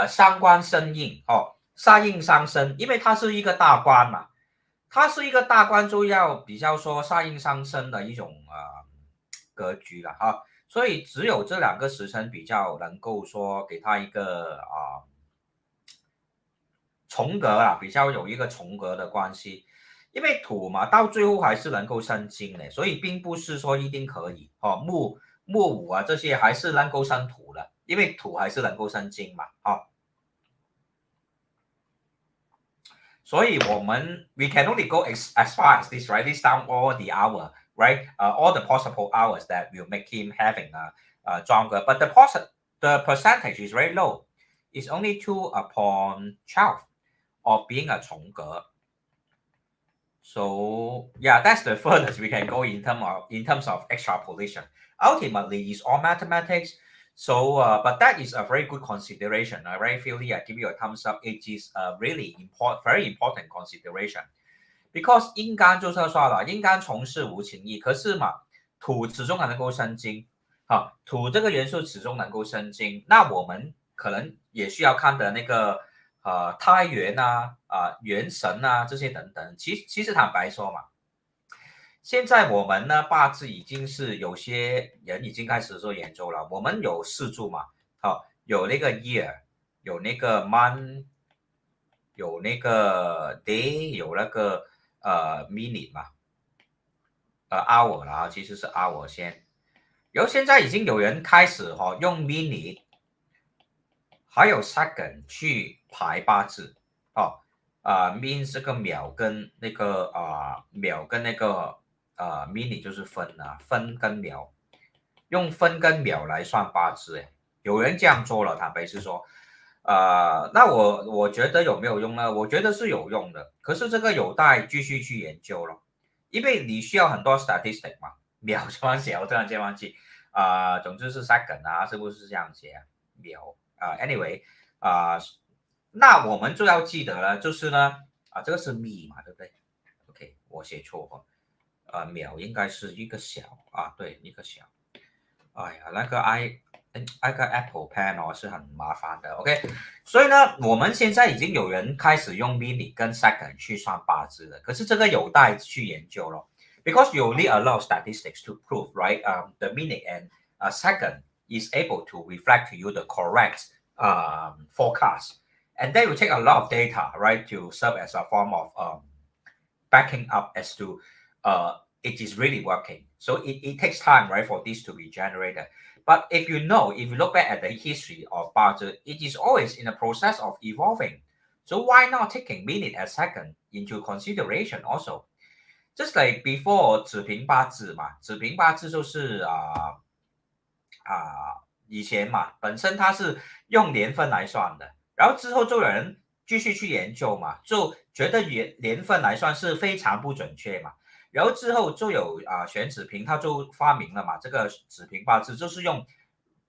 伤官生印哦，煞印伤身，因为它是一个大官嘛，它是一个大官就要比较说煞印伤身的一种格局了哈。所以只有这两个时辰比较能够说给他一个重格啊，比较有一个重格的关系。因为土嘛，到最后还是能够生金的，所以并不是说一定可以哦。木午啊这些还是能够生土的，因为土还是能够生金嘛，所以我们 we can only go as far as this, right? This down all the hour, right? All the possible hours that will make him having a stronger, but the percentage is very low. It's only 2 upon 12 of being a 重格. So yeah, that's the furthest we can go in terms of extrapolation. Ultimately, it's all mathematics. So, but that is a very good consideration. I very feel I give you a thumbs up. It is a really very important consideration because 阴干就是说了，阴干从事无情义，可是嘛，土始终还能够生金，好，土这个元素始终能够生金，那我们可能也需要看的那个胎元啊、元神啊这些等等。其实坦白说嘛，现在我们呢八字已经是有些人已经开始做研究了。我们有四柱嘛，好，有那个 year，有那个 month，有那个 day，有那个minute 嘛，hour 啦，其实是 hour 先。然后现在已经有人开始用 minute 还有 second 去排八字哦。means 这个秒跟那个mini 就是分啊，分跟秒，用分跟秒来算八字，诶，有人这样做了，坦白是说，那我觉得有没有用呢？我觉得是有用的，可是这个有待继续去研究了，因为你需要很多 statistic 嘛，秒怎么写？我突然间忘记，总之是 second 啊，是不是这样写啊？秒anyway 那我们就要记得了，就是呢，这个是米嘛，对不对？OK，我写错了，秒应该是一个小对，一个小。哎呀，那个 Apple Pen 是很麻烦的，OK。所以呢，我们现在已经有人开始用 minute 跟 second 去算八字了，可是这个有待去研究咯。Because you need a lot of statistics to prove, right? The minute and second is able to reflect to you the correct forecast. And then will take a lot of data, right, to serve as a form of backing up as to it is really working. So it takes time, right, for this to be generated. But if you look back at the history of Bazi, it is always in the process of evolving. So why not taking minute and second into consideration also? Just like before 子平八字嘛，子平八字就是以前嘛，本身它是用年份来算的，然后之后就有人继续去研究嘛，就觉得年份来算是非常不准确嘛，然后之后就有玄子平他就发明了嘛，这个子平八字就是用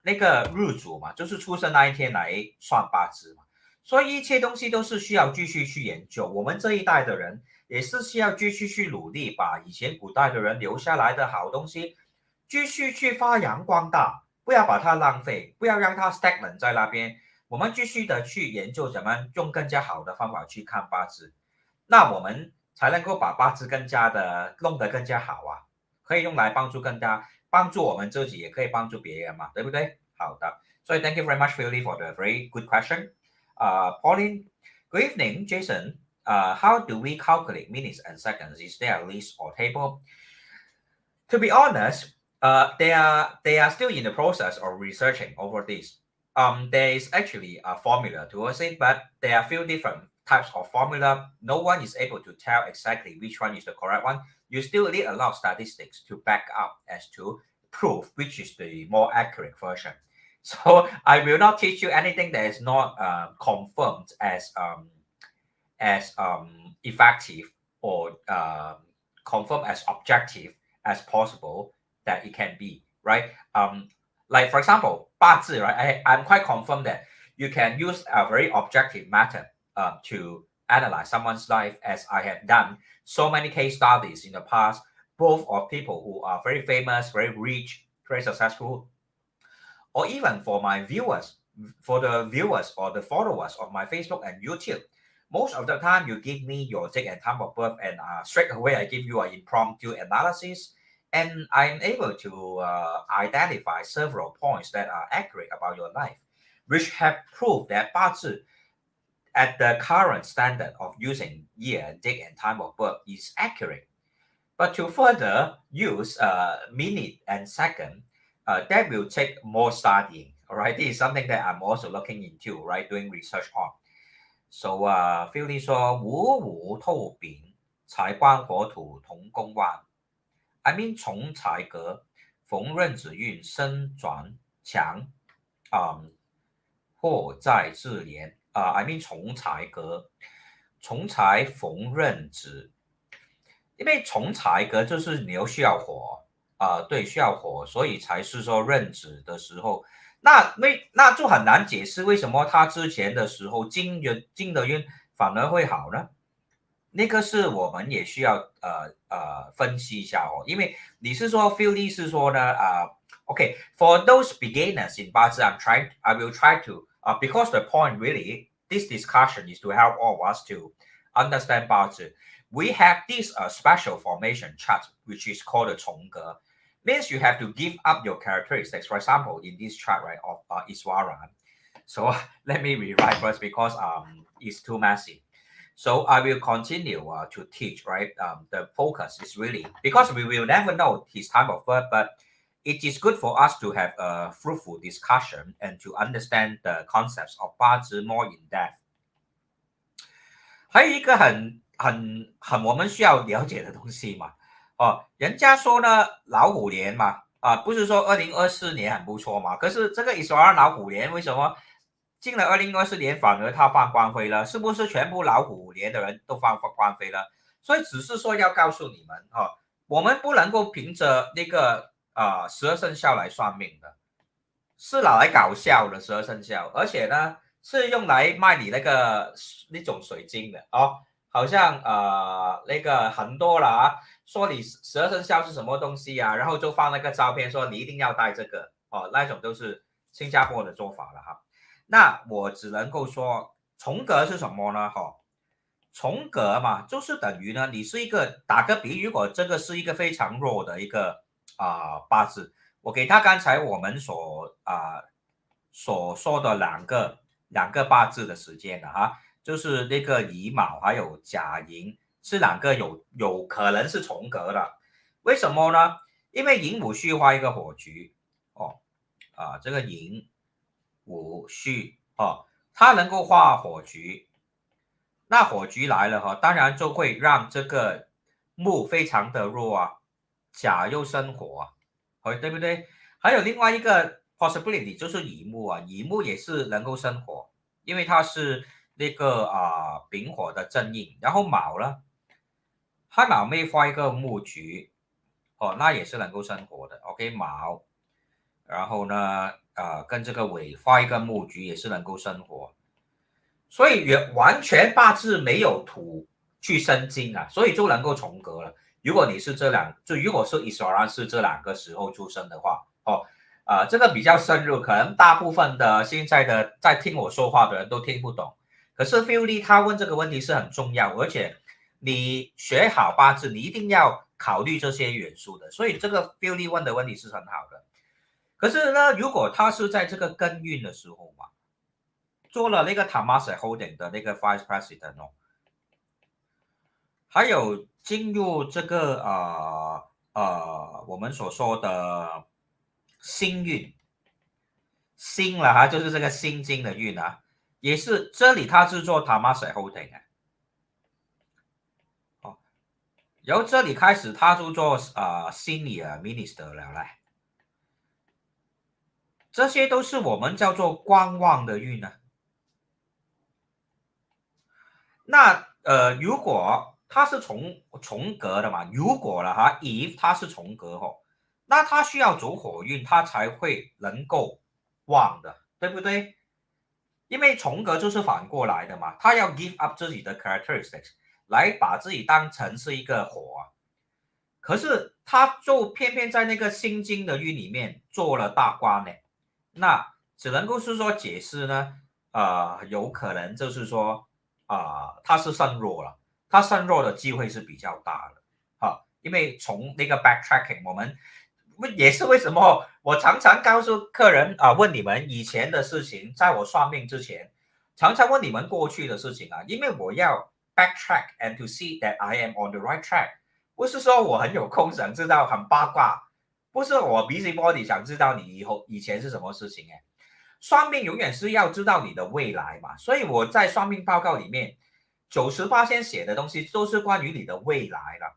那个日主嘛，就是出生那一天来算八字嘛，所以一切东西都是需要继续去研究，我们这一代的人也是需要继续去努力，把以前古代的人留下来的好东西继续去发扬光大。不要把它浪费，不要让它 stagnant 在那边。我们继续的去研究怎么用更加好的方法去看八字，那我们才能够把八字更加的弄得更加好啊，可以用来帮助我们自己，也可以帮助别人嘛，对不对？好的，所以 thank you very much, Philly, for the very good question. Pauline, good evening, Jason. How do we calculate minutes and seconds? Is there a list or table? To be honest, they are still in the process of researching over this. There is actually a formula towards it, but there are a few different types of formula. No one is able to tell exactly which one is the correct one. You still need a lot of statistics to back up as to prove which is the more accurate version. So I will not teach you anything that is not confirmed as effective or confirmed as objective as possible that it can be, right? Like for example, 八字, right? I'm quite confident that you can use a very objective method to analyze someone's life, as I have done so many case studies in the past, both of people who are very famous, very rich, very successful, or even for my viewers, for the viewers or the followers of my Facebook and YouTube. Most of the time, you give me your date and time of birth, and straight away I give you an impromptu analysis, and I'm able to identify several points that are accurate about your life, which have proved that Bazi, at the current standard of using year, date, and time of birth, is accurate. But to further use minute and second, that will take more studying. All right, this is something that I'm also looking into, right, doing research on. So Philly 说五五透丙，财官火土同宫旺。I mean 从财格，逢壬子运生转强，祸在自连。I mean 从财格，从财逢壬子。因为从财格就是你又需要火对，需要火，所以才是说壬子的时候，那就很难解释为什么他之前的时候金的运反而会好呢？那个是我们也需要分析一下哦，因为你是说 Philly 是说呢OK for those beginners in Bazi, I will try to because the point really this discussion is to help all of us to understand Bazi. We have this special formation chart, which is called a 重格. Means you have to give up your characteristics. For example, in this chart, right, of Iswaran. So let me rewrite first because it's too messy. So I will continue to teach, right? The focus is really because we will never know his time of birth, but it is good for us to have a fruitful discussion and to understand the concepts of Bazi more in depth. 还有一个很我们需要了解的东西嘛，人家说呢老虎年嘛，不是说2024年很不错嘛，可是这个Iswaran老虎年为什么进了2024年反而他放光辉了？是不是全部老虎年的人都放光辉了？所以只是说要告诉你们我们不能够凭着那个12生肖来算命的，是拿来搞笑的12生肖，而且呢是用来卖你那种水晶的好像那个很多了说你12生肖是什么东西然后就放那个照片说你一定要带这个那种都是新加坡的做法了那我只能够说重格是什么呢重格嘛就是等于呢你是一个打个比，如果这个是一个非常弱的一个八字，我给他刚才我们所说的两个八字的时间就是那个乙卯还有甲寅是两个有可能是重格的。为什么呢？因为寅午戌画一个火局这个寅午戌它能够画火局，那火局来了当然就会让这个木非常的弱甲又生火对不对？还有另外一个 possibility 就是乙木乙木也是能够生火，因为它是那个丙火的正印，然后卯呢，亥卯妹画一个木局那也是能够生火的 OK 卯，然后呢跟这个尾画一个木局也是能够生火，所以完全八字没有土去生金所以就能够重格了。如果你是如果是Iswaran是这两个时候出生的话这个比较深入，可能大部分的现在的在听我说话的人都听不懂。可是 Philly 他问这个问题是很重要，而且你学好八字，你一定要考虑这些元素的。所以这个 Philly 问的问题是很好的。可是呢，如果他是在这个庚运的时候嘛，做了那个 Temasek Holding 的那个 Vice President 还有进入这个我们所说的辛运，辛了就是这个辛金的运也是这里他是做 Temasek Holding 由这里开始他就做Senior Minister 了来，这些都是我们叫做观望的运那如果它是重格的嘛，如果了if它是重格那它需要走火运，它才会能够旺的，对不对？因为重格就是反过来的嘛，他要 give up 自己的 characteristics 来把自己当成是一个火啊，可是他就偏偏在那个心经的运里面做了大官呢，那只能够是说解释呢，有可能就是说，他是肾弱了，他肾弱的机会是比较大的，因为从那个 backtracking，我们也是为什么我常常告诉客人问你们以前的事情，在我算命之前，常常问你们过去的事情啊，因为我要 backtrack and to see that I am on the right track。不是说我很有空想知道很八卦，不是我 busybody 想知道你以前是什么事情哎。算命永远是要知道你的未来嘛，所以我在算命报告里面98%写的东西都是关于你的未来了，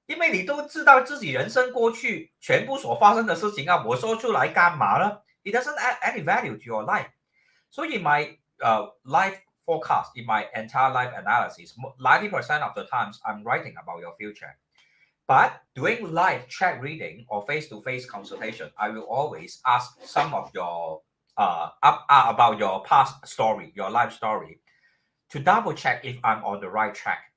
因为你都知道自己人生过去全部所发生的事情啊，我说出来干嘛呢？ It doesn't add any value to your life。所以 my life forecast in my entire life analysis, 90% of the times I'm writing about your future. But doing live chat reading or face-to-face consultation, I will always ask some of your about your past story, your life story, to double check if I'm on the right track.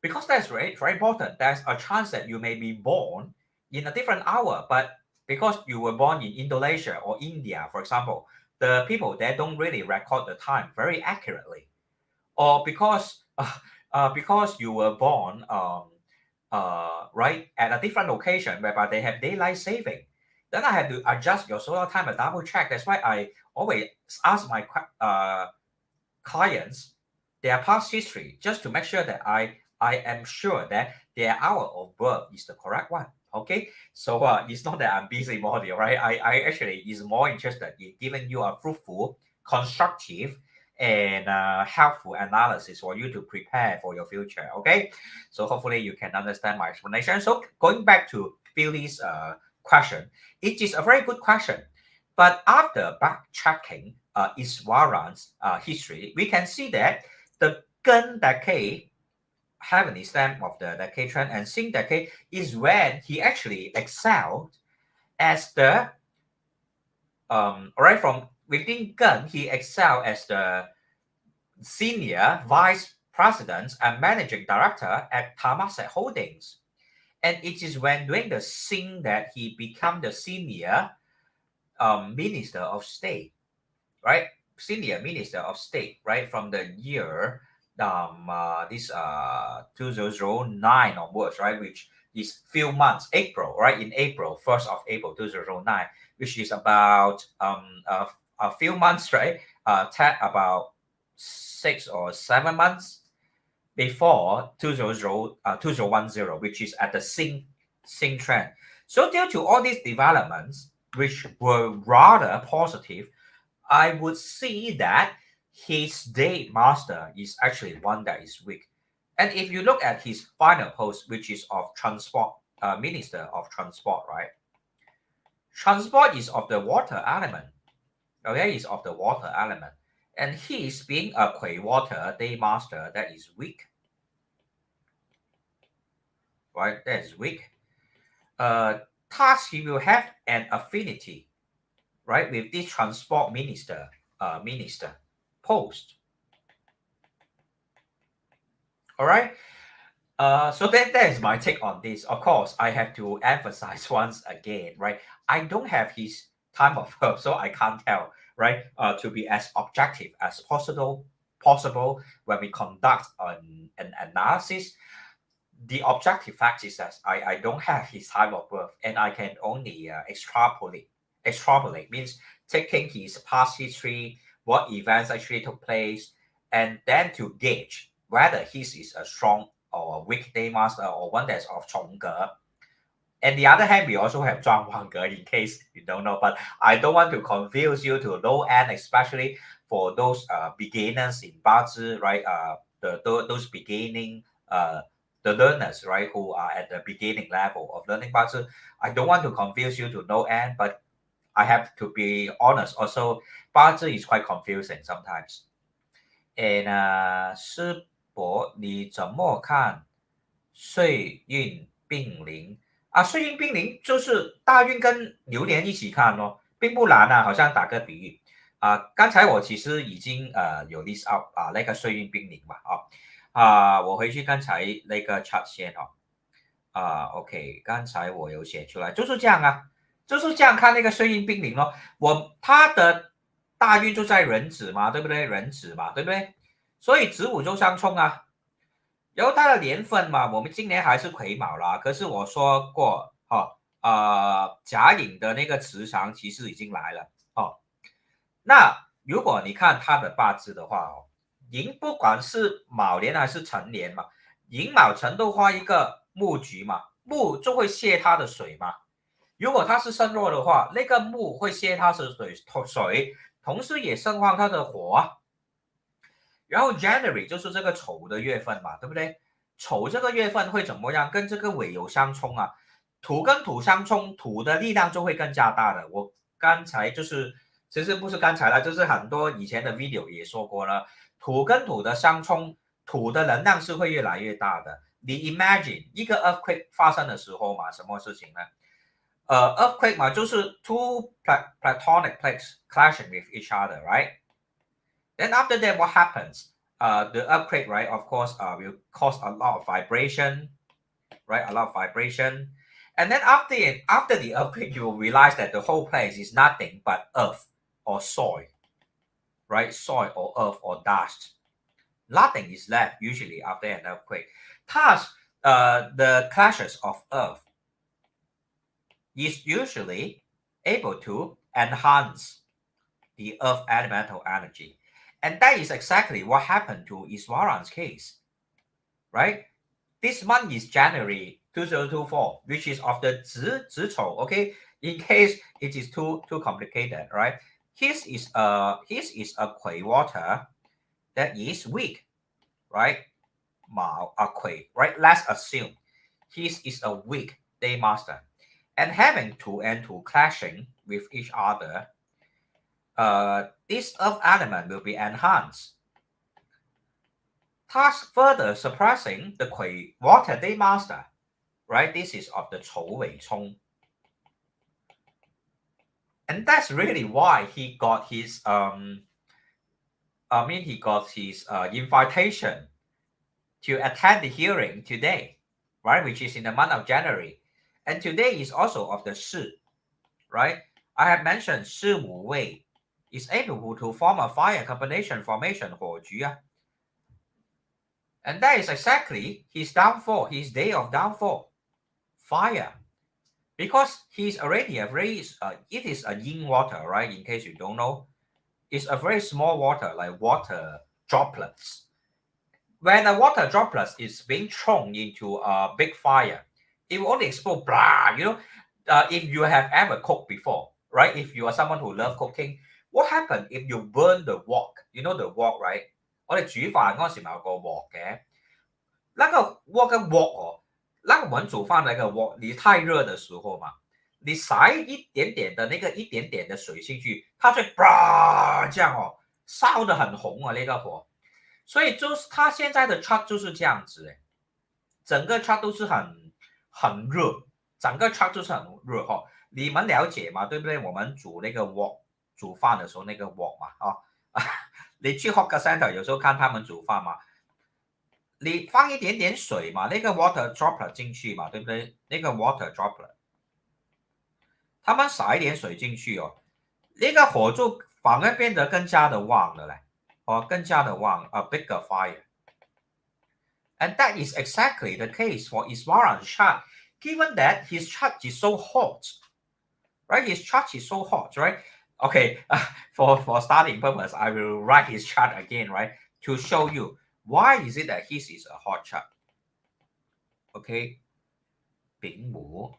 Because that's very, very important. There's a chance that you may be born in a different hour, but because you were born in Indonesia or India, for example, the people there don't really record the time very accurately, or because you were born right at a different location whereby they have daylight saving, then I have to adjust your solar time and double check. That's why I always ask my clients their past history just to make sure that I am sure that their hour of birth is the correct one. Okay, so it's not that I'm busy body, right? I actually is more interested in giving you a fruitful, constructive, and helpful analysis for you to prepare for your future. Okay, so hopefully you can understand my explanation. So going back to Billy's question, it is a very good question, but after backtracking Iswaran's history, we can see that the Gun decade heavenly stamp of the decade trend and Sing decade is when he actually excelled as the right from within Gun, he excelled as the senior vice president and managing director at Temasek Holdings. And it is when doing the Sing that he became the senior minister of state, right? Senior minister of state, right? From the year this 2009 onwards, right? Which is few months, April, right? In April, 1st of April 2009, which is about a few months, right? About 6 or 7 months before 2010, which is at the Sing trend. So due to all these developments, which were rather positive, I would see that his day master is actually one that is weak. And if you look at his final post, which is of transport, minister of transport, right? Transport is of the water element. Okay, is of the water element. And he's being a Kui water day master that is weak. Right? That is weak. Thus he will have an affinity, right, with this transport minister post. All right. So that is my take on this. Of course, I have to emphasize once again, right? I don't have his time of birth, so I can't tell, right? To be as objective as possible when we conduct an analysis. The objective fact is that I don't have his time of birth, and I can only extrapolate. Extrapolate means taking his past history, what events actually took place, and then to gauge whether his is a strong or a weak day master or one that's of Chongge. And the other hand, we also have Zhuang Wangge in case you don't know, but I don't want to confuse you to low end, especially for those beginners in Bazi, right? Those beginning the learners, right, who are at the beginning level of learning Bazi. I don't want to confuse you to no end, but I have to be honest. Also, Bazi is quite confusing sometimes. And 师伯，你怎么看岁运并临？岁运并临就是大运跟流年一起看咯，并不难啊，好像打个比喻刚才我其实已经有 list out 那个岁运并临嘛我回去刚才那个 chart 先OK， 刚才我有写出来，就是这样就是这样看那个岁运并临咯。它的大运就在壬子嘛，对不对？壬子嘛，对不对？所以子午就相冲然后它的年份嘛，我们今年还是癸卯啦。可是我说过甲寅的那个磁场其实已经来了那如果你看他的八字的话寅不管是卯年还是辰年嘛，寅卯辰都画一个木局嘛，木就会泄它的水嘛。如果它是身弱的话，那个木会泄它的水，同时也生旺它的火然后 January 就是这个丑的月份嘛，对不对？丑这个月份会怎么样？跟这个尾有相冲土跟土相冲，土的力量就会更加大的。我刚才其实不是刚才了，就是很多以前的 video 也说过了，土跟土的相冲，土的能量是会越来越大的。你 imagine 一个 earthquake 发生的时候嘛，什么事情呢？earthquake 嘛，就是 two platonic plates clashing with each other, right? Then after that, what happens? The earthquake, right? Of course, will cause a lot of vibration, right? A lot of vibration, and then after the earthquake, you will realize that the whole place is nothing but earth or soil, right? Soil or earth or dust. Nothing is left usually after an earthquake. Thus, the clashes of earth is usually able to enhance the earth elemental energy. And that is exactly what happened to Iswaran's case, right? This month is January 2024, which is of the Zi okay? In case it is too complicated, right? His is a Kui water that is weak, right? Mao Kui, right? Let's assume his is a weak day master. And having two and two clashing with each other, this earth element will be enhanced, thus further suppressing the Kui water day master, right? This is of the Chou Wei Chong. And that's really why he got his invitation to attend the hearing today, right? Which is in the month of January. And today is also of the Shi, right? I have mentioned Shi Wu Wei is able to form a fire combination formation for Ju. And that is exactly his downfall, his day of downfall. Fire. Because he's already a very, it is a yin water, right? In case you don't know. It's a very small water, like water droplets. When a water droplet is being thrown into a big fire, it will only explode, blah, if you have ever cooked before, right? If you are someone who loves cooking, what happens if you burn the wok? You know the wok, right? 我哋煮飯嗰時咪有個鑊嘅，那個鑊嘅鑊那個我們煮飯那個鑊，你太熱的時候嘛，你撒一點點的那個一點點的水進去，它就啪這樣燒得很紅那個火。所以就是它現在的 chart 就是這樣子整個 chart 都是很熱，整個 chart 就是很熱你們了解嘛？對不對？我們煮那個鑊煮飯的時候那個鑊嘛你去 hawker center 有時候看他們煮飯嘛，你放一點點水嘛，那個 water droplet 進去嘛，對不對？那個 water droplet， 他們撒一點水進去那個火就反而變得更加的旺了嘞，更加的旺 ，a bigger fire。And that is exactly the case for Iswaran's chart, given that his chart is so hot, right? His chart is so hot, right? Okay, for starting purpose, I will write his chart again, right? To show you why is it that his is a hot chart. Okay, 丙午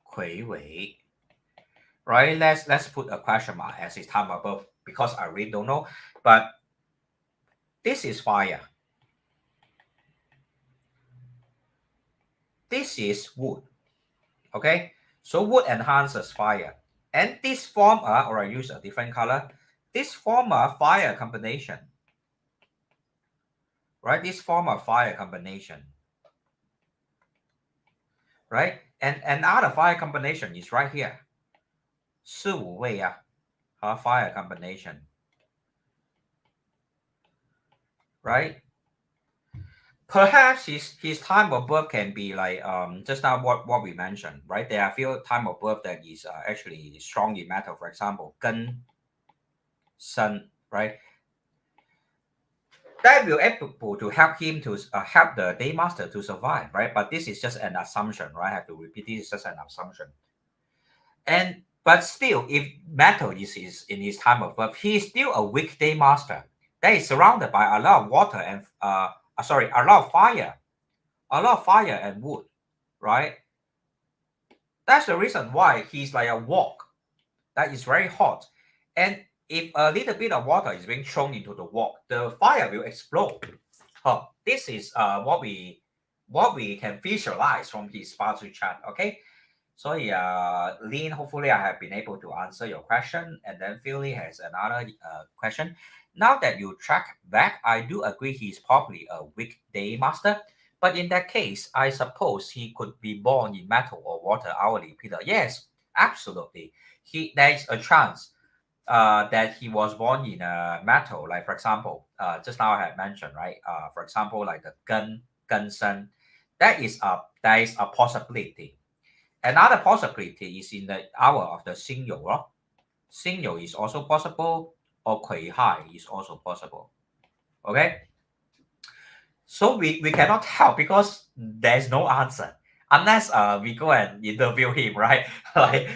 癸未 right? Let's put a question mark as his time above because I really don't know. But this is fire. This is wood. Okay, so wood enhances fire. And this form or I use a different color. This form a fire combination. Right? This form a fire combination. Right? And another fire combination is right here. 四五位啊，和 fire combination, right? Perhaps his time of birth can be like just now what we mentioned, right? There are few time of birth that is actually strong in metal. For example, 庚申, right? That will able to help him to help the day master to survive, right? But this is just an assumption, right? I have to repeat, this is just an assumption. And but still, if metal is in his time of birth, he is still a weak day master that is surrounded by a lot of water and a lot of fire and wood, right? That's the reason why he's like a wok that is very hot. And if a little bit of water is being thrown into the wok, the fire will explode. Oh, this is what we can visualize from his Bazi chart. Okay, so Lin, hopefully I have been able to answer your question, and then Philly has another question. Now that you track back, I do agree he's probably a weak day master. But in that case, I suppose he could be born in metal or water hourly, Peter. Yes, absolutely. There is a chance that he was born in a metal, like for example, just now I had mentioned, right? For example, like the Gunsen, that is a possibility. Another possibility is in the hour of the Xinyu. Xinyu is also possible, or Kui Hai is also possible. Okay. So we cannot help because there's no answer unless we go and interview him, right? Like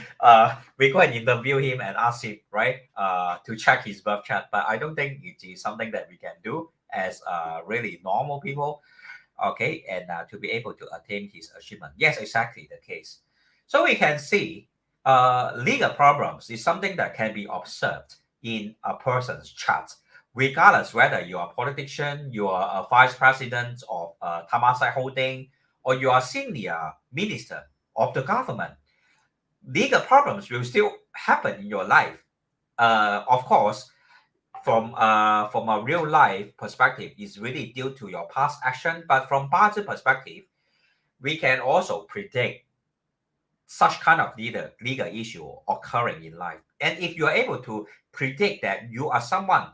we go and interview him and ask him, right, to check his birth chart. But I don't think it is something that we can do as really normal people, okay, and to be able to attain his achievement. Yes, exactly the case. So we can see legal problems is something that can be observed in a person's chart, regardless whether you are a politician, you are a vice president of Temasek Holding, or you are a senior minister of the government. Legal problems will still happen in your life. Of course, from a real life perspective, it's really due to your past action. But from Bazi perspective, we can also predict such kind of legal issue occurring in life. And if you are able to predict that you are someone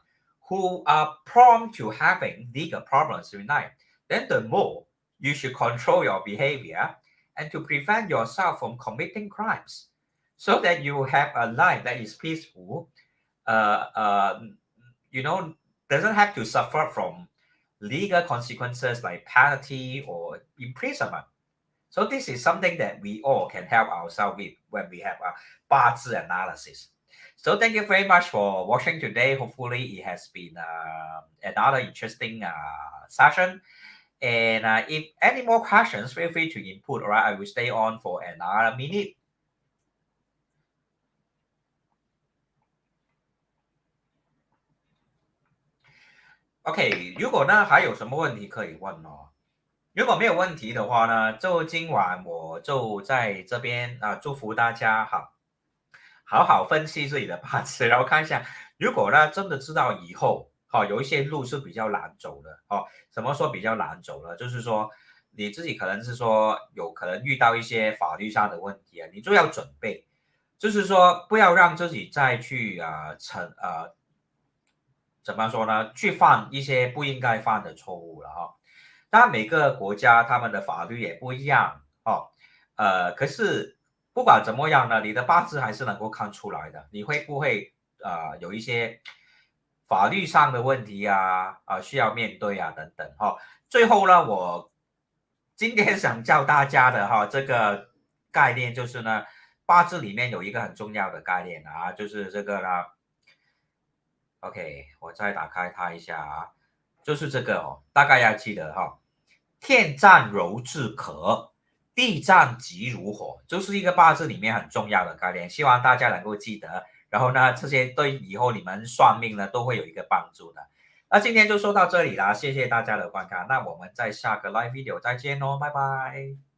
who are prone to having legal problems in life, then the more you should control your behavior and to prevent yourself from committing crimes so that you have a life that is peaceful, doesn't have to suffer from legal consequences like penalty or imprisonment. So this is something that we all can help ourselves with when we have a Bazi analysis. So thank you very much for watching today. Hopefully it has been another interesting session. And if any more questions, feel free to input. All right, I will stay on for another minute. OK， 如果呢还有什么问题可以问哦。如果没有问题的话呢，就今晚我就在这边祝福大家好好分析自己的八字，然后看一下，如果呢真的知道以后有一些路是比较难走的怎么说比较难走呢？就是说你自己可能是说有可能遇到一些法律上的问题你就要准备，就是说不要让自己再去怎么说呢？去犯一些不应该犯的错误了当然每个国家他们的法律也不一样可是不管怎么样呢，你的八字还是能够看出来的，你会不会有一些法律上的问题需要面对等等最后呢，我今天想教大家的这个概念就是呢，八字里面有一个很重要的概念就是这个呢。OK， 我再打开它一下就是这个大概要记得天战柔自可，地战急如火，就是一个八字里面很重要的概念，希望大家能够记得。然后呢，这些对以后你们算命呢都会有一个帮助的。那今天就说到这里啦，谢谢大家的观看，那我们在下个 live video 再见拜拜。